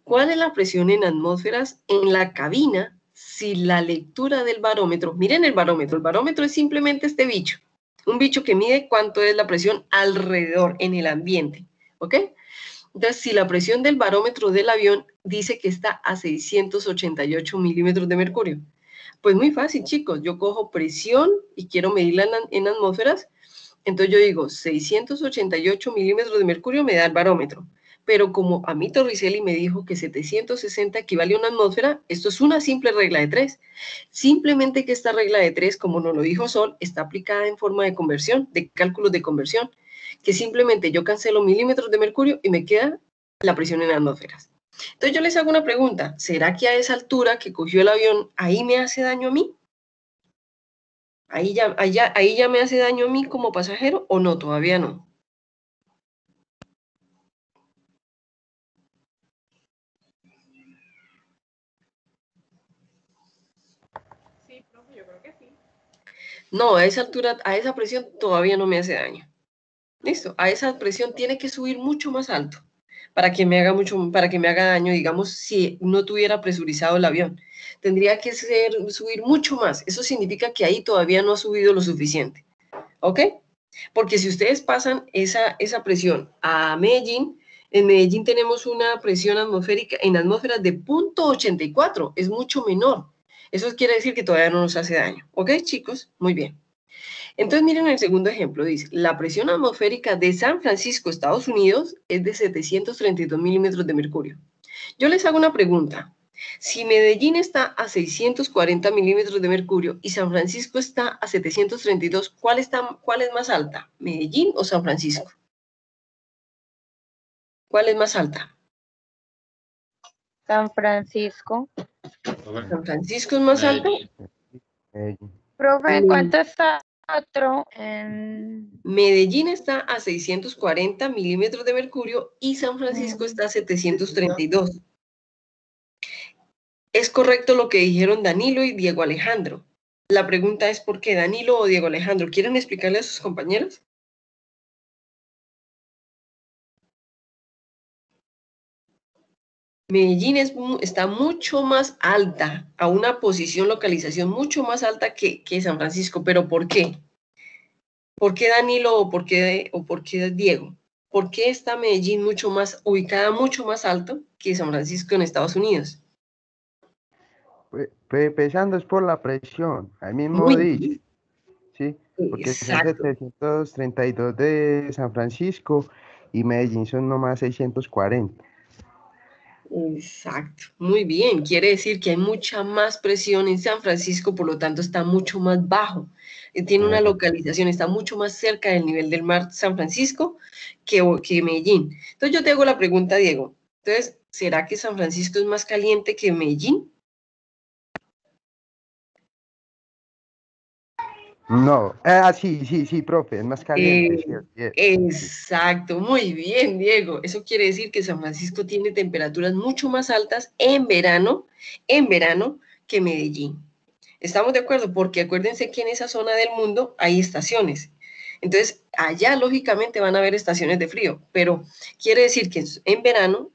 ¿Cuál es la presión en atmósferas en la cabina si la lectura del barómetro? Miren el barómetro es simplemente este bicho, un bicho que mide cuánto es la presión alrededor en el ambiente, ¿ok? Entonces, si la presión del barómetro del avión dice que está a 688 milímetros de mercurio, pues muy fácil, chicos. Yo cojo presión y quiero medirla en atmósferas. Entonces yo digo, 688 milímetros de mercurio me da el barómetro. Pero como a mí Torricelli me dijo que 760 equivale a una atmósfera, esto es una simple regla de 3. Simplemente que esta regla de 3, como nos lo dijo Sol, está aplicada en forma de conversión, de cálculos de conversión, que simplemente yo cancelo milímetros de mercurio y me queda la presión en atmósferas. Entonces yo les hago una pregunta, ¿será que a esa altura que cogió el avión, ahí me hace daño a mí? ¿Ahí ya me hace daño a mí como pasajero o no? Todavía no. Sí, profe, yo creo que sí. No, a esa altura, a esa presión todavía no me hace daño. ¿Listo? A esa presión tiene que subir mucho más alto para que me haga daño, digamos, si no tuviera presurizado el avión. Tendría que subir mucho más. Eso significa que ahí todavía no ha subido lo suficiente. ¿Ok? Porque si ustedes pasan esa presión a Medellín, en Medellín tenemos una presión atmosférica en atmósferas de 0.84, es mucho menor. Eso quiere decir que todavía no nos hace daño. ¿Ok, chicos? Muy bien. Entonces, miren el segundo ejemplo. Dice, la presión atmosférica de San Francisco, Estados Unidos, es de 732 milímetros de mercurio. Yo les hago una pregunta. Si Medellín está a 640 milímetros de mercurio y San Francisco está a 732, ¿cuál es más alta? ¿Medellín o San Francisco? ¿Cuál es más alta? San Francisco. ¿San Francisco es más alto? Profe, Mm. ¿cuánto está otro? Medellín está a 640 milímetros de mercurio y San Francisco está a 732. Es correcto lo que dijeron Danilo y Diego Alejandro. La pregunta es ¿por qué? Danilo o Diego Alejandro, ¿quieren explicarle a sus compañeros? Medellín está mucho más alta, a una localización mucho más alta que San Francisco. ¿Pero por qué? ¿Por qué Danilo o por qué Diego? ¿Por qué está Medellín ubicada mucho más alto que San Francisco en Estados Unidos? Empezando es por la presión, ahí mismo Muy dice, bien. ¿sí? Porque son Exacto. 732 de San Francisco y Medellín son nomás 640. Exacto, muy bien. Quiere decir que hay mucha más presión en San Francisco, por lo tanto está mucho más bajo. Tiene una localización, está mucho más cerca del nivel del mar San Francisco que Medellín. Entonces yo te hago la pregunta, Diego. Entonces, ¿será que San Francisco es más caliente que Medellín? No, sí, profe, es más caliente, sí, Exacto, muy bien, Diego. Eso quiere decir que San Francisco tiene temperaturas mucho más altas en verano que Medellín. ¿Estamos de acuerdo? Porque acuérdense que en esa zona del mundo hay estaciones. Entonces, allá lógicamente van a haber estaciones de frío, pero quiere decir que en verano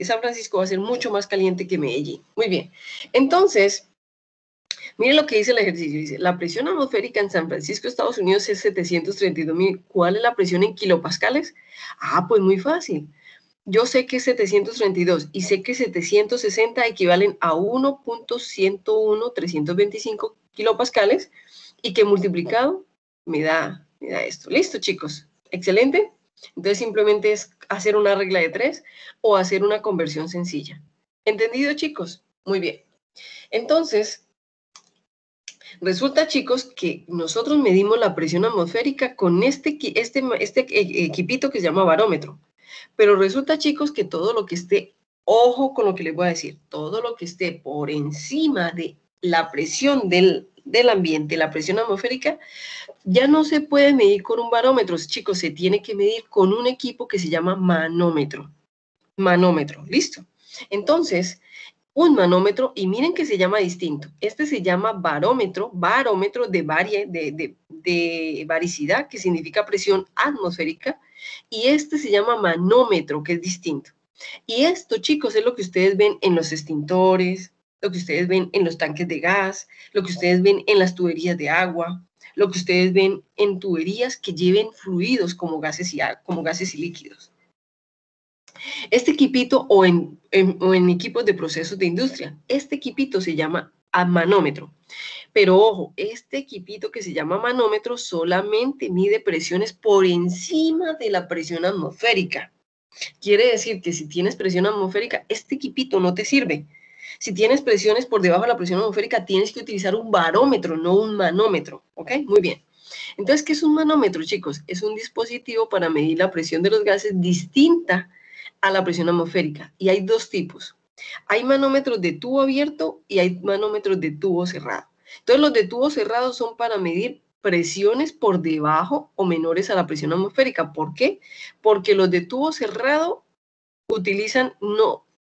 San Francisco va a ser mucho más caliente que Medellín. Muy bien. Entonces, miren lo que dice el ejercicio. Dice, la presión atmosférica en San Francisco, Estados Unidos, es 732.000. ¿Cuál es la presión en kilopascales? Ah, pues muy fácil. Yo sé que es 732 y sé que 760 equivalen a 1.101325 kilopascales y que multiplicado me da esto. ¿Listo, chicos? Excelente. Entonces simplemente es hacer una regla de 3 o hacer una conversión sencilla. ¿Entendido, chicos? Muy bien. Entonces, resulta, chicos, que nosotros medimos la presión atmosférica con este equipito que se llama barómetro. Pero resulta, chicos, que todo lo que esté, ojo con lo que les voy a decir, todo lo que esté por encima de la presión del ambiente, la presión atmosférica, ya no se puede medir con un barómetro, chicos, se tiene que medir con un equipo que se llama manómetro. Manómetro, ¿listo? Entonces, un manómetro, y miren que se llama distinto. Este se llama barómetro de varicidad, que significa presión atmosférica, y este se llama manómetro, que es distinto. Y esto, chicos, es lo que ustedes ven en los extintores, lo que ustedes ven en los tanques de gas, lo que ustedes ven en las tuberías de agua, lo que ustedes ven en tuberías que lleven fluidos como gases y líquidos. Este equipito o en equipos de procesos de industria, este equipito se llama manómetro. Pero ojo, este equipito que se llama manómetro solamente mide presiones por encima de la presión atmosférica. Quiere decir que si tienes presión atmosférica, este equipito no te sirve. Si tienes presiones por debajo de la presión atmosférica, tienes que utilizar un barómetro, no un manómetro. ¿Ok? Muy bien. Entonces, ¿qué es un manómetro, chicos? Es un dispositivo para medir la presión de los gases distinta a la presión atmosférica. Y hay dos tipos. Hay manómetros de tubo abierto y hay manómetros de tubo cerrado. Entonces, los de tubo cerrado son para medir presiones por debajo o menores a la presión atmosférica. ¿Por qué? Porque los de tubo cerrado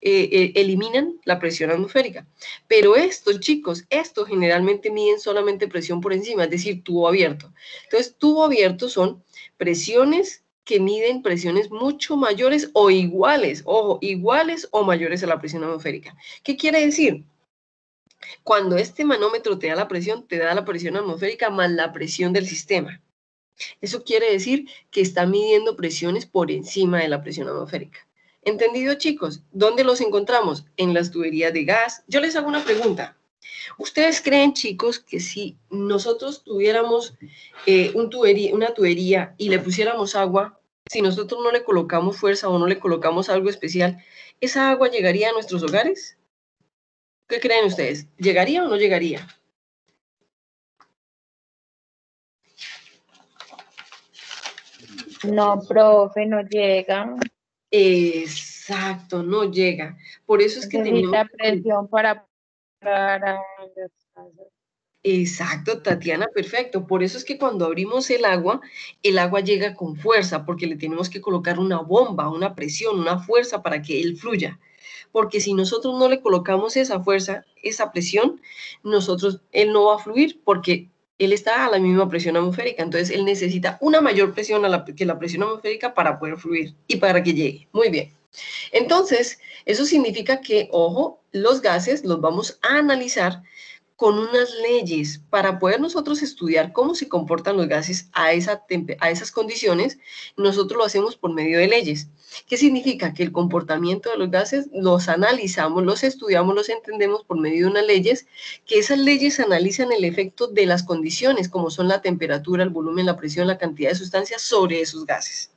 eliminan la presión atmosférica. Pero estos, chicos, estos generalmente miden solamente presión por encima, es decir, tubo abierto. Entonces, tubo abierto son presiones que miden presiones mucho mayores o iguales, ojo, iguales o mayores a la presión atmosférica. ¿Qué quiere decir? Cuando este manómetro te da la presión atmosférica más la presión del sistema. Eso quiere decir que está midiendo presiones por encima de la presión atmosférica. ¿Entendido, chicos? ¿Dónde los encontramos? En las tuberías de gas. Yo les hago una pregunta. ¿Ustedes creen, chicos, que si nosotros tuviéramos una tubería y le pusiéramos agua, si nosotros no le colocamos fuerza o no le colocamos algo especial, esa agua llegaría a nuestros hogares? ¿Qué creen ustedes? ¿Llegaría o no llegaría? No, profe, no llega. Exacto, no llega. Por eso es que tenemos... Necesita presión para los casos. Exacto, Tatiana, perfecto. Por eso es que cuando abrimos el agua llega con fuerza, porque le tenemos que colocar una bomba, una presión, una fuerza para que él fluya. Porque si nosotros no le colocamos esa fuerza, esa presión, él no va a fluir porque él está a la misma presión atmosférica. Entonces, él necesita una mayor presión que la presión atmosférica para poder fluir y para que llegue. Muy bien. Entonces, eso significa que, ojo, los gases los vamos a analizar con unas leyes para poder nosotros estudiar cómo se comportan los gases a esas condiciones. Nosotros lo hacemos por medio de leyes. ¿Qué significa? Que el comportamiento de los gases los analizamos, los estudiamos, los entendemos por medio de unas leyes, que esas leyes analizan el efecto de las condiciones, como son la temperatura, el volumen, la presión, la cantidad de sustancias sobre esos gases.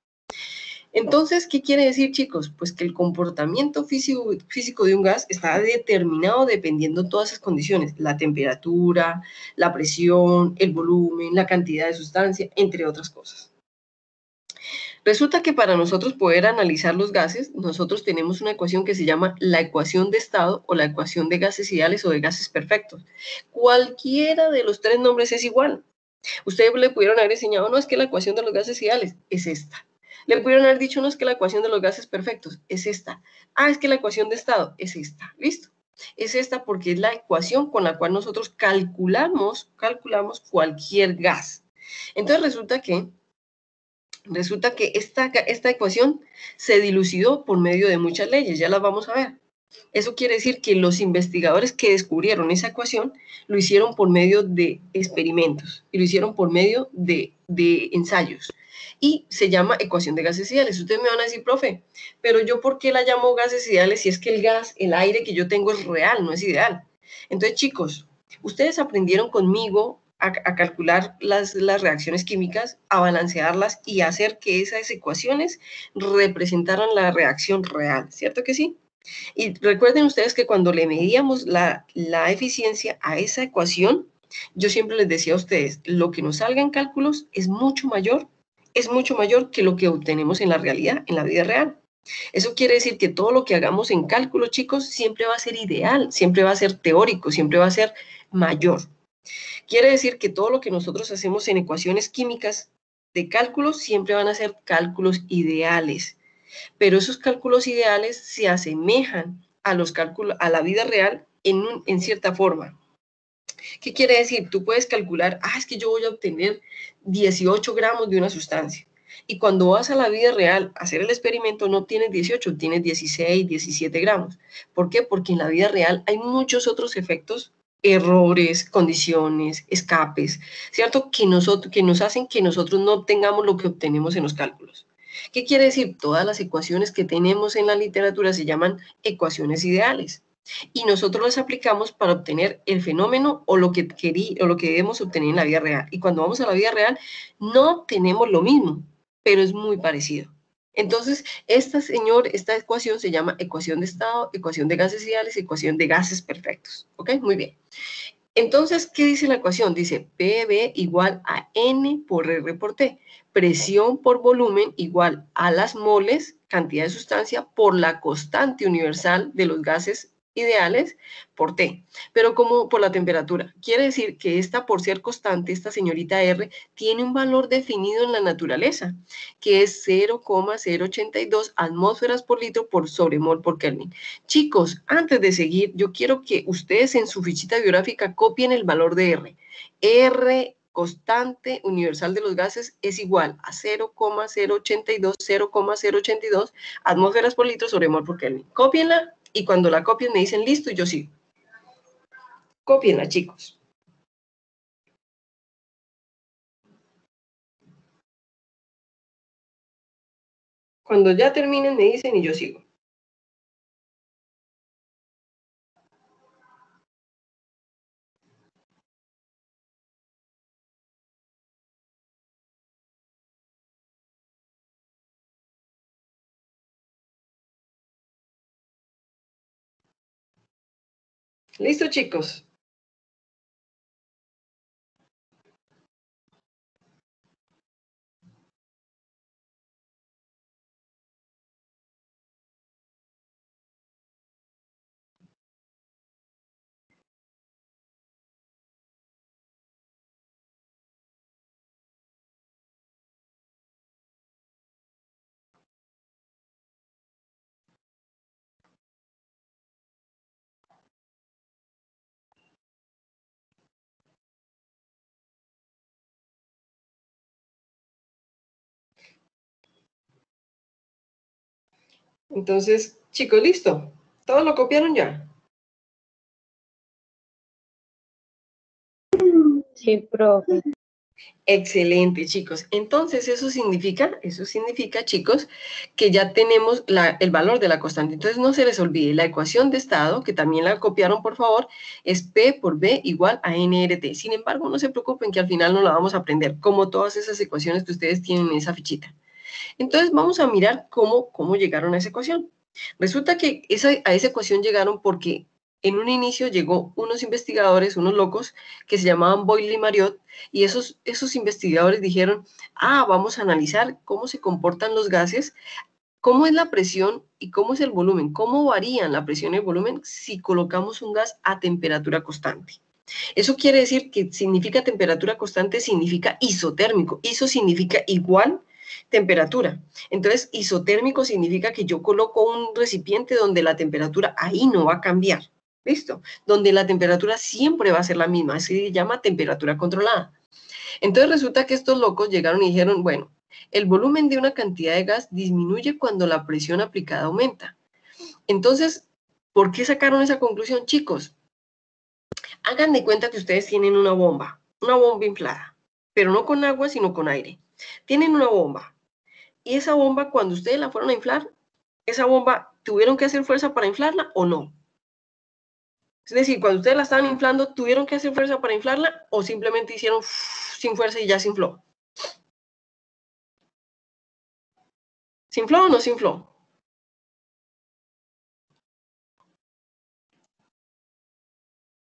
Entonces, ¿qué quiere decir, chicos? Pues que el comportamiento físico de un gas está determinado dependiendo de todas esas condiciones, la temperatura, la presión, el volumen, la cantidad de sustancia, entre otras cosas. Resulta que para nosotros poder analizar los gases, nosotros tenemos una ecuación que se llama la ecuación de estado o la ecuación de gases ideales o de gases perfectos. Cualquiera de los tres nombres es igual. Ustedes le pudieron haber enseñado, no, es que la ecuación de los gases ideales es esta. Le pudieron haber dicho, no, es que la ecuación de los gases perfectos es esta. Ah, es que la ecuación de estado es esta. ¿Listo? Es esta porque es la ecuación con la cual nosotros calculamos cualquier gas. Entonces resulta que esta ecuación se dilucidó por medio de muchas leyes, ya las vamos a ver. Eso quiere decir que los investigadores que descubrieron esa ecuación lo hicieron por medio de experimentos y lo hicieron por medio de ensayos. Y se llama ecuación de gases ideales. Ustedes me van a decir, profe, pero yo ¿por qué la llamo gases ideales si es que el aire que yo tengo es real, no es ideal? Entonces, chicos, ustedes aprendieron conmigo a calcular las reacciones químicas, a balancearlas y a hacer que esas ecuaciones representaran la reacción real, ¿cierto que sí? Y recuerden ustedes que cuando le medíamos la eficiencia a esa ecuación, yo siempre les decía a ustedes, lo que nos salga en cálculos es mucho mayor que lo que obtenemos en la realidad, en la vida real. Eso quiere decir que todo lo que hagamos en cálculos, chicos, siempre va a ser ideal, siempre va a ser teórico, siempre va a ser mayor. Quiere decir que todo lo que nosotros hacemos en ecuaciones químicas de cálculos siempre van a ser cálculos ideales. Pero esos cálculos ideales se asemejan a los cálculos, a la vida real en cierta forma. ¿Qué quiere decir? Tú puedes calcular, es que yo voy a obtener 18 gramos de una sustancia. Y cuando vas a la vida real a hacer el experimento no tienes 18, tienes 16, 17 gramos. ¿Por qué? Porque en la vida real hay muchos otros efectos, errores, condiciones, escapes, ¿cierto? Que nos hacen que nosotros no obtengamos lo que obtenemos en los cálculos. ¿Qué quiere decir? Todas las ecuaciones que tenemos en la literatura se llaman ecuaciones ideales y nosotros las aplicamos para obtener el fenómeno o lo que debemos obtener en la vida real. Y cuando vamos a la vida real no obtenemos lo mismo, pero es muy parecido. Entonces, esta ecuación se llama ecuación de estado, ecuación de gases ideales, ecuación de gases perfectos. ¿Ok? Muy bien. Entonces, ¿qué dice la ecuación? Dice PV igual a N por R por T. Presión por volumen igual a las moles, cantidad de sustancia, por la constante universal de los gases ideales por T, pero como por la temperatura. Quiere decir que por ser constante, esta señorita R, tiene un valor definido en la naturaleza, que es 0,082 atmósferas por litro por sobremol por Kelvin. Chicos, antes de seguir, yo quiero que ustedes en su fichita biográfica copien el valor de R. R constante universal de los gases es igual a 0,082 atmósferas por litro sobre mol por Kelvin. Cópienla y cuando la copien me dicen listo y yo sigo. Cópienla, chicos. Cuando ya terminen me dicen y yo sigo. ¿Listo, chicos? Entonces, chicos, listo. ¿Todos lo copiaron ya? Sí, profe. Excelente, chicos. Entonces, eso significa, chicos, que ya tenemos el valor de la constante. Entonces, no se les olvide, la ecuación de estado, que también la copiaron, por favor, es P por B igual a NRT. Sin embargo, no se preocupen que al final no la vamos a aprender, como todas esas ecuaciones que ustedes tienen en esa fichita. Entonces, vamos a mirar cómo llegaron a esa ecuación. Resulta que a esa ecuación llegaron porque en un inicio llegó unos investigadores, unos locos, que se llamaban Boyle y Marriott, y esos investigadores dijeron, vamos a analizar cómo se comportan los gases, cómo es la presión y cómo es el volumen, cómo varían la presión y el volumen si colocamos un gas a temperatura constante. Eso quiere decir que significa temperatura constante, significa isotérmico. Iso significa igual temperatura. Entonces, isotérmico significa que yo coloco un recipiente donde la temperatura ahí no va a cambiar. ¿Listo? Donde la temperatura siempre va a ser la misma. Así se llama temperatura controlada. Entonces, resulta que estos locos llegaron y dijeron, bueno, el volumen de una cantidad de gas disminuye cuando la presión aplicada aumenta. Entonces, ¿por qué sacaron esa conclusión, chicos? Hagan de cuenta que ustedes tienen una bomba inflada, pero no con agua, sino con aire. Tienen una bomba. Y esa bomba, cuando ustedes la fueron a inflar, esa bomba, ¿tuvieron que hacer fuerza para inflarla o no? Es decir, cuando ustedes la estaban inflando, ¿tuvieron que hacer fuerza para inflarla o simplemente hicieron sin fuerza y ya se infló? ¿Se infló o no se infló?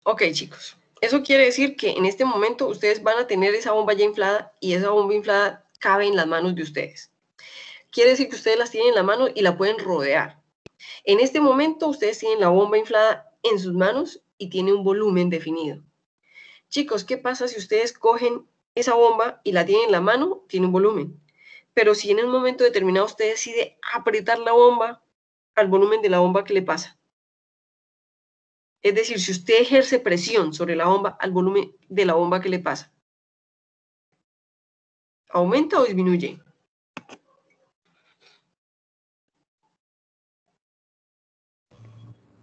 Ok, chicos. Eso quiere decir que en este momento ustedes van a tener esa bomba ya inflada y esa bomba inflada cabe en las manos de ustedes. Quiere decir que ustedes las tienen en la mano y la pueden rodear. En este momento ustedes tienen la bomba inflada en sus manos y tiene un volumen definido. Chicos, ¿qué pasa si ustedes cogen esa bomba y la tienen en la mano? Tiene un volumen. Pero si en un momento determinado usted decide apretar la bomba, al volumen de la bomba, ¿qué le pasa? Es decir, si usted ejerce presión sobre la bomba, al volumen de la bomba, ¿qué le pasa? ¿Aumenta o disminuye?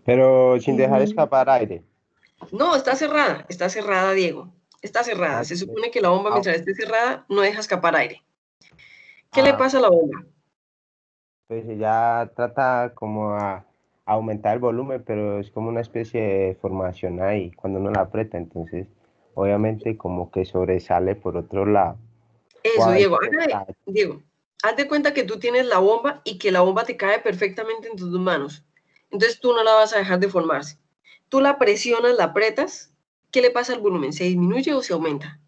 Pero sin dejar escapar aire. No, está cerrada, Diego. Está cerrada. Se supone que la bomba, mientras esté cerrada, no deja escapar aire. ¿Qué le pasa a la bomba? Pues ella trata como a aumentar el volumen, pero es como una especie de formación ahí cuando uno la aprieta, entonces obviamente como que sobresale por otro lado. Eso, Diego. Diego, haz de cuenta que tú tienes la bomba y que la bomba te cae perfectamente en tus dos manos. Entonces tú no la vas a dejar de formarse. Tú la presionas, la apretas. ¿Qué le pasa al volumen? ¿Se disminuye o se aumenta?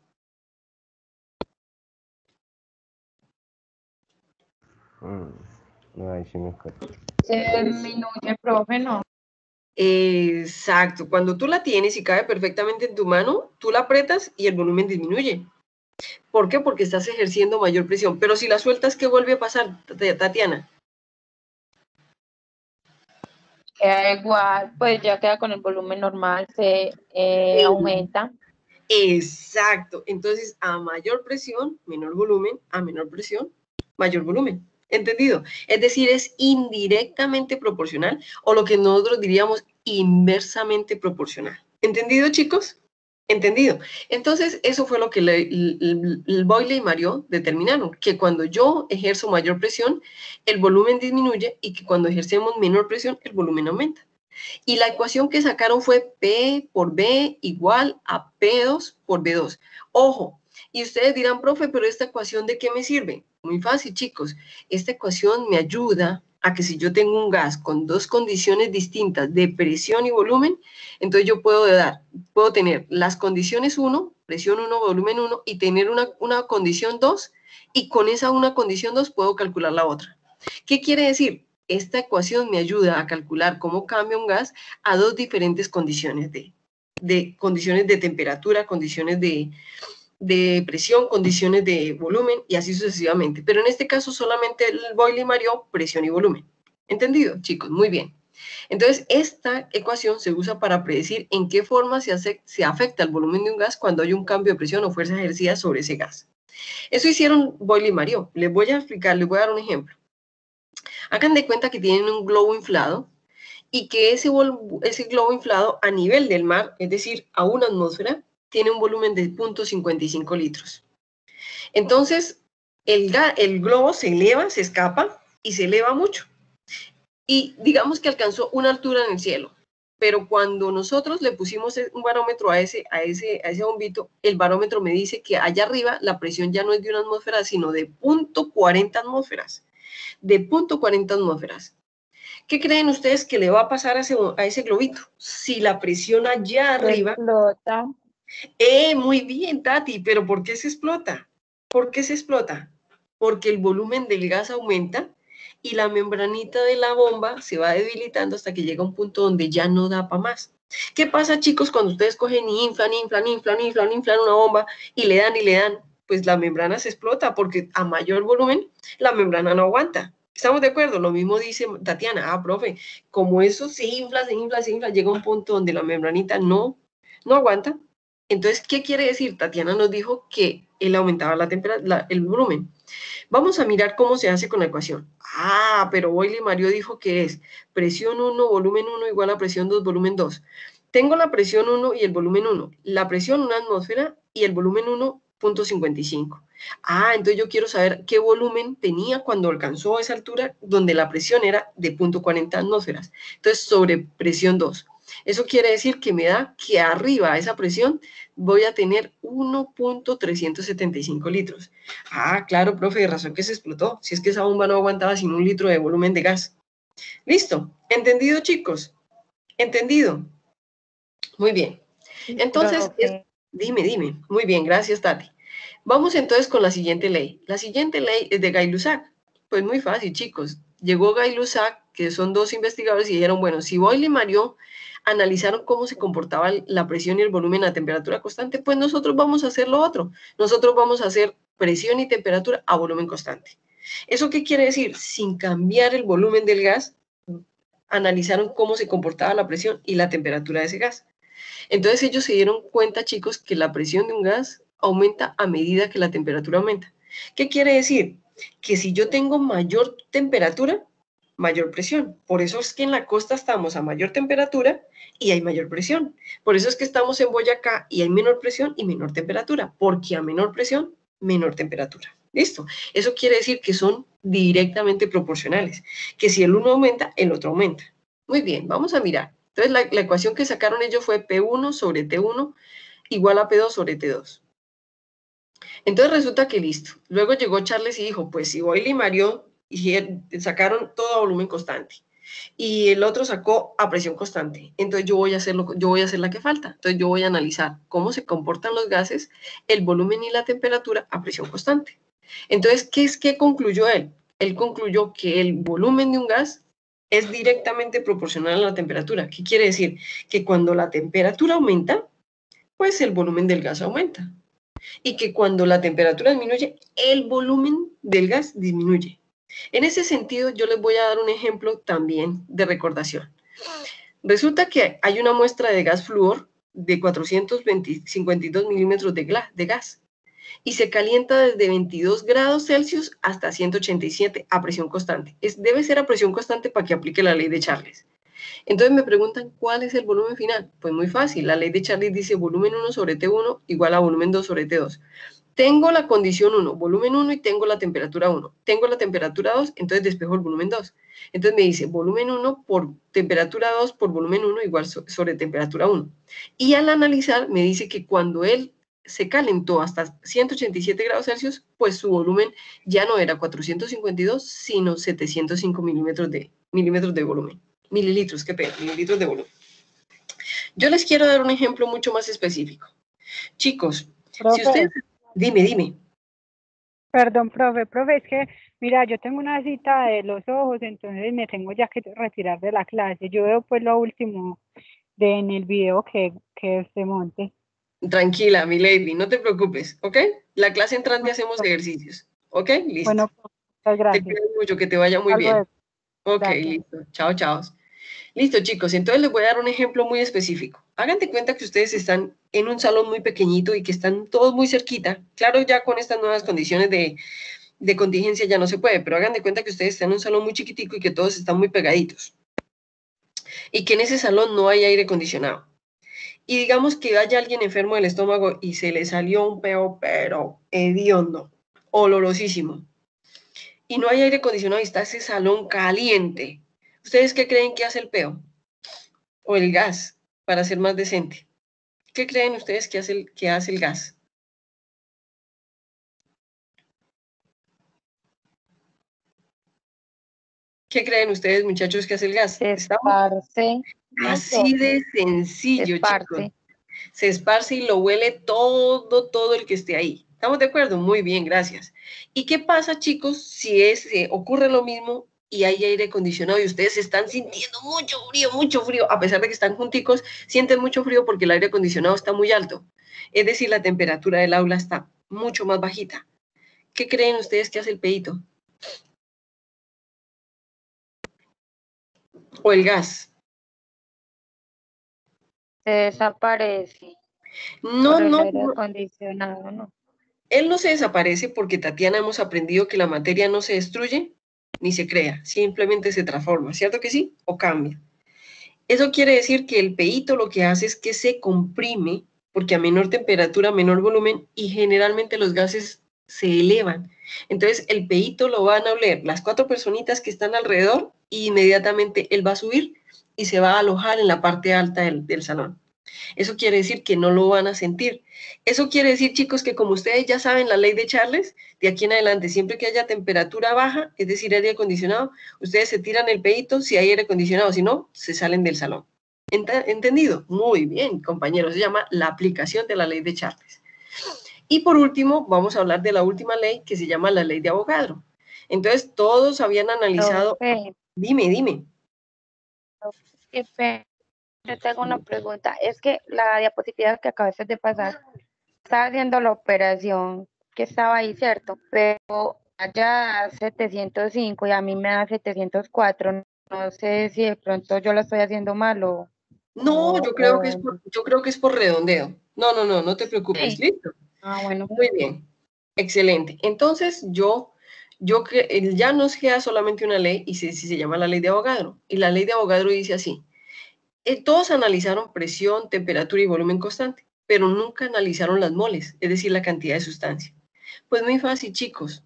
No, ahí sí me acuerdo. Se disminuye, profe, ¿no? Exacto. Cuando tú la tienes y cae perfectamente en tu mano, tú la apretas y el volumen disminuye. ¿Por qué? Porque estás ejerciendo mayor presión. Pero si la sueltas, ¿qué vuelve a pasar, Tatiana? Queda igual, pues ya queda con el volumen normal, se aumenta. Exacto. Entonces, a mayor presión, menor volumen, a menor presión, mayor volumen. ¿Entendido? Es decir, es indirectamente proporcional o lo que nosotros diríamos inversamente proporcional. ¿Entendido, chicos? ¿Entendido? Entonces, eso fue lo que el Boyle y Mariot determinaron, que cuando yo ejerzo mayor presión, el volumen disminuye y que cuando ejercemos menor presión, el volumen aumenta. Y la ecuación que sacaron fue P por B igual a P2 por B2. Ojo, y ustedes dirán, profe, pero ¿esta ecuación de qué me sirve? Muy fácil, chicos. Esta ecuación me ayuda a que si yo tengo un gas con dos condiciones distintas de presión y volumen, entonces yo puedo tener las condiciones 1, presión 1, volumen 1, y tener una condición 2, y con esa una condición 2 puedo calcular la otra. ¿Qué quiere decir? Esta ecuación me ayuda a calcular cómo cambia un gas a dos diferentes condiciones condiciones de temperatura, condiciones de presión, condiciones de volumen y así sucesivamente. Pero en este caso solamente el Boyle y Mariot, presión y volumen. ¿Entendido, chicos? Muy bien. Entonces, esta ecuación se usa para predecir en qué forma se afecta el volumen de un gas cuando hay un cambio de presión o fuerza ejercida sobre ese gas. Eso hicieron Boyle y Mariot. Les voy a explicar, les voy a dar un ejemplo. Hagan de cuenta que tienen un globo inflado y que ese globo inflado a nivel del mar, es decir, a una atmósfera, tiene un volumen de 0.55 litros. Entonces, el globo se eleva, se escapa y se eleva mucho. Y digamos que alcanzó una altura en el cielo. Pero cuando nosotros le pusimos un barómetro a ese bombito, el barómetro me dice que allá arriba la presión ya no es de una atmósfera, sino de 0.40 atmósferas. De 0.40 atmósferas. ¿Qué creen ustedes que le va a pasar a ese globito? Si la presión allá arriba... Explota. Muy bien, Tati, pero ¿por qué se explota? ¿Por qué se explota? Porque el volumen del gas aumenta y la membranita de la bomba se va debilitando hasta que llega a un punto donde ya no da para más. ¿Qué pasa, chicos, cuando ustedes cogen y inflan una bomba y le dan? Pues la membrana se explota porque a mayor volumen la membrana no aguanta. ¿Estamos de acuerdo? Lo mismo dice Tatiana. Profe, como eso se infla, llega a un punto donde la membranita no aguanta. Entonces, ¿qué quiere decir? Tatiana nos dijo que él aumentaba el volumen. Vamos a mirar cómo se hace con la ecuación. Pero Boyle y Mariot dijo que es presión 1, volumen 1 igual a presión 2, volumen 2. Tengo la presión 1 y el volumen 1. La presión, una atmósfera, y el volumen 1, 0.55. Entonces yo quiero saber qué volumen tenía cuando alcanzó esa altura donde la presión era de 0.40 atmósferas. Entonces, sobre presión 2. Eso quiere decir que me da que arriba a esa presión voy a tener 1.375 litros. Claro, profe, de razón que se explotó. Si es que esa bomba no aguantaba sin 1 litro de volumen de gas. ¿Listo? ¿Entendido, chicos? ¿Entendido? Muy bien. Entonces, dime. Muy bien, gracias, Tati. Vamos entonces con la siguiente ley. La siguiente ley es de Gay-Lussac. Pues muy fácil, chicos. Llegó Gay-Lussac, que son dos investigadores, y dijeron, bueno, si Boyle y Mariot analizaron cómo se comportaba la presión y el volumen a temperatura constante, pues nosotros vamos a hacer lo otro. Nosotros vamos a hacer presión y temperatura a volumen constante. ¿Eso qué quiere decir? Sin cambiar el volumen del gas, analizaron cómo se comportaba la presión y la temperatura de ese gas. Entonces ellos se dieron cuenta, chicos, que la presión de un gas aumenta a medida que la temperatura aumenta. ¿Qué quiere decir? Que si yo tengo mayor temperatura, mayor presión. Por eso es que en la costa estamos a mayor temperatura y hay mayor presión. Por eso es que estamos en Boyacá y hay menor presión y menor temperatura, porque a menor presión, menor temperatura. ¿Listo? Eso quiere decir que son directamente proporcionales, que si el uno aumenta, el otro aumenta. Muy bien, vamos a mirar. Entonces, la ecuación que sacaron ellos fue P1 sobre T1 igual a P2 sobre T2. Entonces, resulta que listo. Luego llegó Charles y dijo, pues si Boyle y Mariot sacaron todo a volumen constante y el otro sacó a presión constante, entonces yo voy a hacer la que falta. Entonces, yo voy a analizar cómo se comportan los gases, el volumen y la temperatura a presión constante. Entonces, ¿qué concluyó él? Él concluyó que el volumen de un gas es directamente proporcional a la temperatura. ¿Qué quiere decir? Que cuando la temperatura aumenta, pues el volumen del gas aumenta. Y que cuando la temperatura disminuye, el volumen del gas disminuye. En ese sentido, yo les voy a dar un ejemplo también de recordación. Resulta que hay una muestra de gas flúor de 452 milímetros de gas y se calienta desde 22 grados Celsius hasta 187 a presión constante. Debe ser a presión constante para que aplique la ley de Charles. Entonces me preguntan, ¿cuál es el volumen final? Pues muy fácil, la ley de Charles dice volumen 1 sobre T1 igual a volumen 2 sobre T2. Tengo la condición 1, volumen 1 y tengo la temperatura 1. Tengo la temperatura 2, entonces despejo el volumen 2. Entonces me dice volumen 1 por temperatura 2 por volumen 1 igual sobre temperatura 1. Y al analizar me dice que cuando él se calentó hasta 187 grados Celsius, pues su volumen ya no era 452, sino 705 milímetros de volumen. Mililitros, qué pena, mililitros de volumen. Yo les quiero dar un ejemplo mucho más específico. Chicos, Profe, si ustedes... Dime. Perdón, profe, es que, mira, yo tengo una cita de los ojos, entonces me tengo ya que retirar de la clase. Yo veo pues lo último en el video que se monte. Tranquila, mi lady, no te preocupes, ¿ok? La clase entrante hacemos ejercicios, ¿ok? Listo. Bueno, muchas gracias. Te cuido mucho, que te vaya muy bien. Ok, gracias. Listo. Chao. Listo, chicos, entonces les voy a dar un ejemplo muy específico. Hagan de cuenta que ustedes están en un salón muy pequeñito y que están todos muy cerquita. Claro, ya con estas nuevas condiciones de contingencia ya no se puede, pero hagan de cuenta que ustedes están en un salón muy chiquitico y que todos están muy pegaditos. Y que en ese salón no hay aire acondicionado. Y digamos que haya alguien enfermo del estómago y se le salió un peo, pero hediondo, olorosísimo. Y no hay aire acondicionado y está ese salón caliente. ¿Ustedes qué creen que hace el peo? O el gas, para ser más decente. ¿Qué creen ustedes que hace el gas? ¿Qué creen ustedes, muchachos, que hace el gas? Se esparce. Así de sencillo, chicos. Se esparce y lo huele todo el que esté ahí. ¿Estamos de acuerdo? Muy bien, gracias. ¿Y qué pasa, chicos, si ocurre lo mismo y hay aire acondicionado y ustedes están sintiendo mucho frío, a pesar de que están junticos, sienten mucho frío porque el aire acondicionado está muy alto? Es decir, la temperatura del aula está mucho más bajita. ¿Qué creen ustedes que hace el peito? ¿O el gas? Se desaparece. No, por el no, aire no. acondicionado, ¿no? Él no se desaparece porque, Tatiana, hemos aprendido que la materia no se destruye ni se crea, simplemente se transforma, ¿cierto que sí? O cambia. Eso quiere decir que el peito lo que hace es que se comprime, porque a menor temperatura, menor volumen, y generalmente los gases se elevan. Entonces, el peito lo van a oler las 4 personitas que están alrededor y inmediatamente él va a subir y se va a alojar en la parte alta del salón. Eso quiere decir que no lo van a sentir. Eso quiere decir, chicos, que como ustedes ya saben la ley de Charles, de aquí en adelante, siempre que haya temperatura baja, es decir, aire acondicionado, ustedes se tiran el pedito si hay aire acondicionado, si no, se salen del salón. ¿Entendido? Muy bien, compañeros. Se llama la aplicación de la ley de Charles. Y por último, vamos a hablar de la última ley que se llama la ley de Avogadro. Entonces, todos habían analizado... Dime. Yo tengo una pregunta. Es que la diapositiva que acabaste de pasar, estaba haciendo la operación que estaba ahí, ¿cierto? Pero allá 705 y a mí me da 704. No sé si de pronto yo lo estoy haciendo mal o... No, yo creo que es por redondeo. No te preocupes. Sí. ¿Listo? Bueno. Muy bien. Excelente. Entonces, ya nos queda solamente una ley y se llama la ley de Avogadro. Y la ley de Avogadro dice así. Todos analizaron presión, temperatura y volumen constante, pero nunca analizaron las moles, es decir, la cantidad de sustancia. Pues muy fácil, chicos.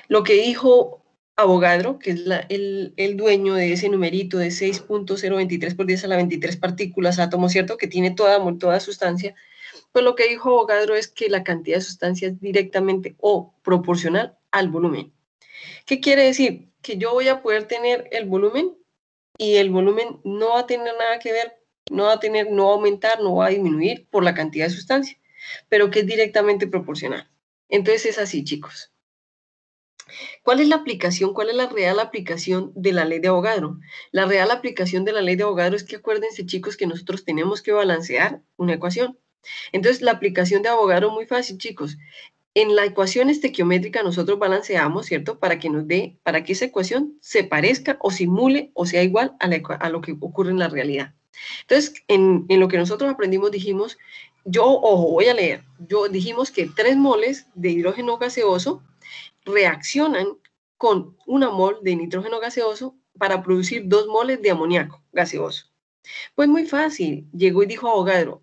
Lo que dijo Avogadro, que es el dueño de ese numerito de 6.023 por 10 a la 23 partículas átomos, ¿cierto? Que tiene toda sustancia. Pues lo que dijo Avogadro es que la cantidad de sustancia es directamente o proporcional al volumen. ¿Qué quiere decir? Que yo voy a poder tener el volumen y el volumen no va a tener nada que ver, no va a aumentar, no va a disminuir por la cantidad de sustancia, pero que es directamente proporcional. Entonces es así, chicos. ¿Cuál es la aplicación? ¿Cuál es la real aplicación de la ley de Avogadro? La real aplicación de la ley de Avogadro es que acuérdense, chicos, que nosotros tenemos que balancear una ecuación. Entonces, la aplicación de Avogadro es muy fácil, chicos. En la ecuación estequiométrica nosotros balanceamos, ¿cierto? Para que esa ecuación se parezca o simule o sea igual a lo que ocurre en la realidad. Entonces, en lo que nosotros aprendimos, dijimos, voy a leer, dijimos que 3 moles de hidrógeno gaseoso reaccionan con 1 mol de nitrógeno gaseoso para producir 2 moles de amoníaco gaseoso. Pues muy fácil, llegó y dijo Avogadro,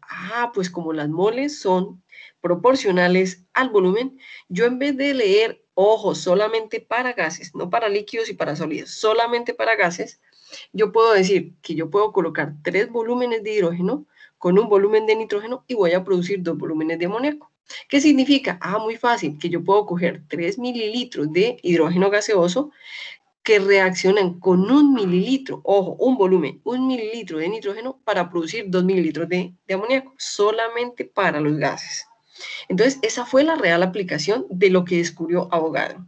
pues como las moles son proporcionales al volumen, yo en vez de leer, ojo, solamente para gases, no para líquidos y para sólidos, solamente para gases, yo puedo decir que yo puedo colocar 3 volúmenes de hidrógeno con 1 volumen de nitrógeno y voy a producir 2 volúmenes de amoníaco. ¿Qué significa? Muy fácil, que yo puedo coger 3 mililitros de hidrógeno gaseoso que reaccionan con 1 mililitro, ojo, un volumen, 1 mililitro de nitrógeno para producir 2 mililitros de amoníaco, solamente para los gases. Entonces, esa fue la real aplicación de lo que descubrió Avogadro.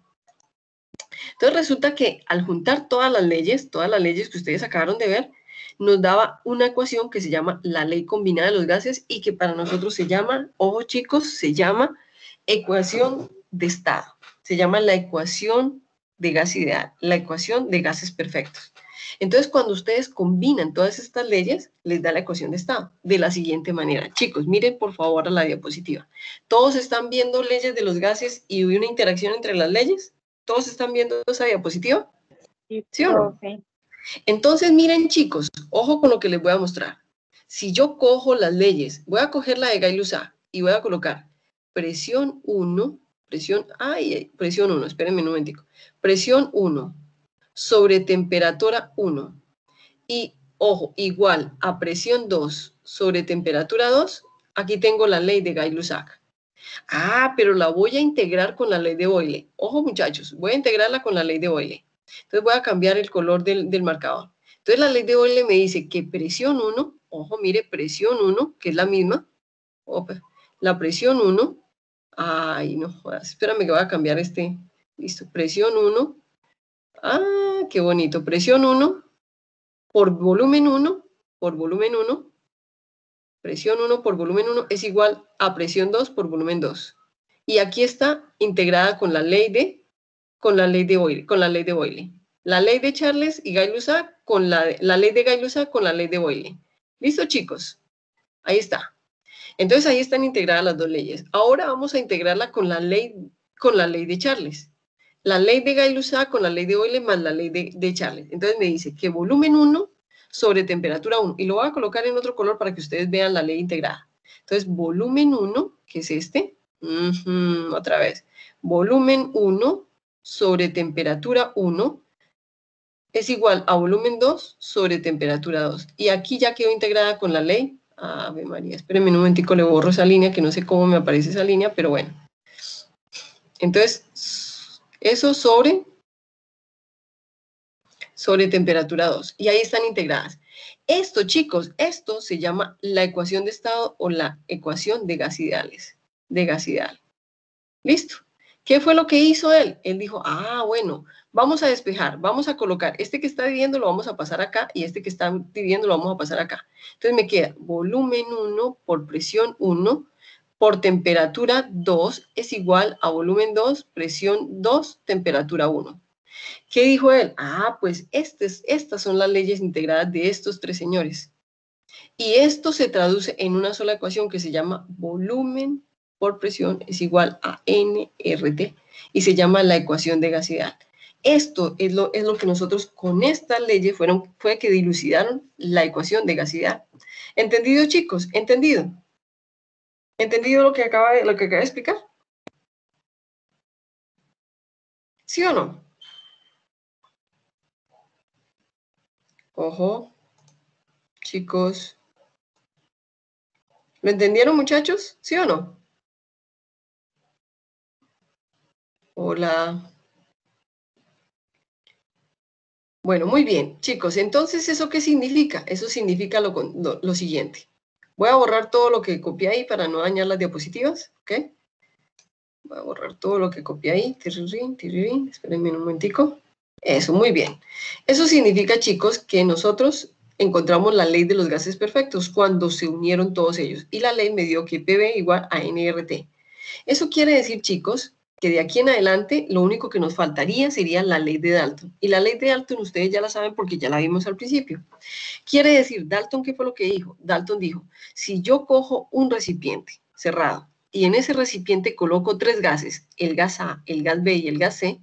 Entonces, resulta que al juntar todas las leyes que ustedes acabaron de ver, nos daba una ecuación que se llama la ley combinada de los gases y que para nosotros se llama, ojo chicos, se llama ecuación de estado. Se llama la ecuación de gas ideal, la ecuación de gases perfectos. Entonces, cuando ustedes combinan todas estas leyes, les da la ecuación de estado de la siguiente manera. Chicos, miren por favor a la diapositiva. ¿Todos están viendo leyes de los gases y una interacción entre las leyes? ¿Todos están viendo esa diapositiva? ¿Sí o no? Entonces, miren chicos, ojo con lo que les voy a mostrar. Si yo cojo las leyes, voy a coger la de Gay-Lussac y voy a colocar presión 1, presión 1, espérenme un momentico. Presión 1 sobre temperatura 1 y, ojo, igual a presión 2 sobre temperatura 2, aquí tengo la ley de Gay-Lussac. Pero la voy a integrar con la ley de Boyle. Ojo muchachos, voy a integrarla con la ley de Boyle. Entonces voy a cambiar el color del marcador. Entonces la ley de Boyle me dice que presión 1, ojo, mire, presión 1, que es la misma. La presión 1, no jodas, espérame que voy a cambiar listo, presión 1. Qué bonito, presión 1 por volumen 1, presión 1 por volumen 1 es igual a presión 2 por volumen 2. Y aquí está integrada con la ley de Boyle. La ley de Charles y Gay-Lussac con la ley de Gay-Lussac con la ley de Boyle. ¿Listo, chicos? Ahí está. Entonces ahí están integradas las dos leyes. Ahora vamos a integrarla con la ley de Charles. La ley de Gay-Lussac con la ley de Boyle más la ley de Charles. Entonces me dice que volumen 1 sobre temperatura 1. Y lo voy a colocar en otro color para que ustedes vean la ley integrada. Entonces, volumen 1, que es este. Otra vez. Volumen 1 sobre temperatura 1 es igual a volumen 2 sobre temperatura 2. Y aquí ya quedó integrada con la ley. Ave María, espérenme un momentico, le borro esa línea, que no sé cómo me aparece esa línea, pero bueno. Entonces, eso sobre temperatura 2. Y ahí están integradas. Esto, chicos, esto se llama la ecuación de estado o la ecuación de gas ideales. De gas ideal. ¿Listo? ¿Qué fue lo que hizo él? Él dijo, bueno, vamos a despejar, vamos a colocar este que está dividiendo lo vamos a pasar acá y este que está dividiendo lo vamos a pasar acá. Entonces me queda volumen 1 por presión 1 por temperatura 2 es igual a volumen 2, presión 2, temperatura 1. ¿Qué dijo él? Pues estas son las leyes integradas de estos 3 señores. Y esto se traduce en una sola ecuación que se llama volumen por presión es igual a nRT y se llama la ecuación de gas ideal. Esto es lo que nosotros con estas leyes fue que dilucidaron la ecuación de gas ideal. ¿Entendido, chicos? ¿Entendido? ¿Entendido lo que acaba de explicar? ¿Sí o no? Ojo, chicos. ¿Lo entendieron, muchachos? ¿Sí o no? Hola. Bueno, muy bien, chicos. Entonces, ¿eso qué significa? Eso significa lo siguiente. Voy a borrar todo lo que copié ahí para no dañar las diapositivas, ¿ok? Voy a borrar todo lo que copié ahí. Espérenme un momentico. Eso, muy bien. Eso significa, chicos, que nosotros encontramos la ley de los gases perfectos cuando se unieron todos ellos. Y la ley me dio que PV igual a nRT. Eso quiere decir, chicos, que de aquí en adelante lo único que nos faltaría sería la ley de Dalton. Y la ley de Dalton ustedes ya la saben porque ya la vimos al principio. Quiere decir, Dalton, ¿qué fue lo que dijo? Dalton dijo, si yo cojo un recipiente cerrado y en ese recipiente coloco 3 gases, el gas A, el gas B y el gas C,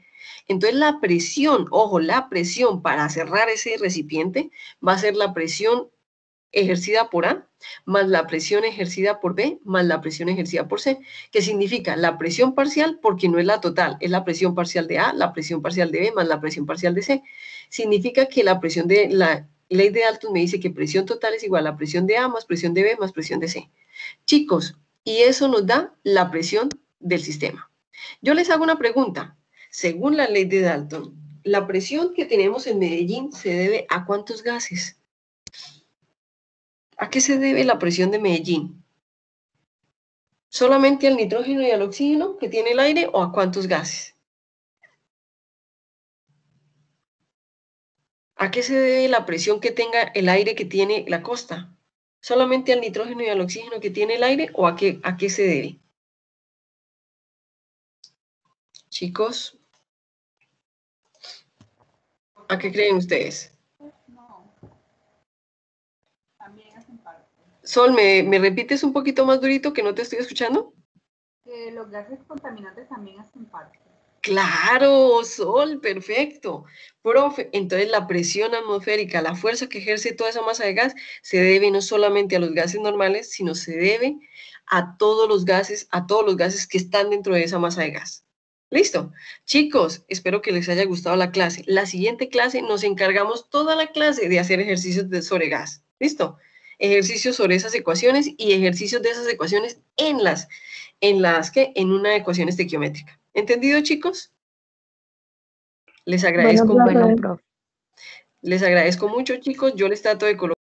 entonces la presión, ojo, la presión para cerrar ese recipiente va a ser la presión ejercida por A, más la presión ejercida por B, más la presión ejercida por C, que significa la presión parcial, porque no es la total, es la presión parcial de A, la presión parcial de B, más la presión parcial de C. Significa que la presión de la ley de Dalton me dice que presión total es igual a presión de A más presión de B más presión de C. Chicos, y eso nos da la presión del sistema. Yo les hago una pregunta. Según la ley de Dalton, la presión que tenemos en Medellín se debe ¿a cuántos gases? ¿A qué se debe la presión de Medellín? ¿Solamente al nitrógeno y al oxígeno que tiene el aire o a cuántos gases? ¿A qué se debe la presión que tenga el aire que tiene la costa? ¿Solamente al nitrógeno y al oxígeno que tiene el aire o a qué se debe? Chicos, ¿a qué creen ustedes? No, también hacen parte. Sol, ¿me repites un poquito más durito que no te estoy escuchando? Que los gases contaminantes también hacen parte. Claro, Sol, perfecto. Profe, entonces la presión atmosférica, la fuerza que ejerce toda esa masa de gas, se debe no solamente a los gases normales, sino se debe a todos los gases que están dentro de esa masa de gas. ¿Listo? Chicos, espero que les haya gustado la clase. La siguiente clase nos encargamos toda la clase de hacer ejercicios sobre gas. ¿Listo? Ejercicios sobre esas ecuaciones y ejercicios de esas ecuaciones en una ecuación estequiométrica. ¿Entendido, chicos? Les agradezco. Bueno, profe. Les agradezco mucho, chicos. Yo les trato de colocar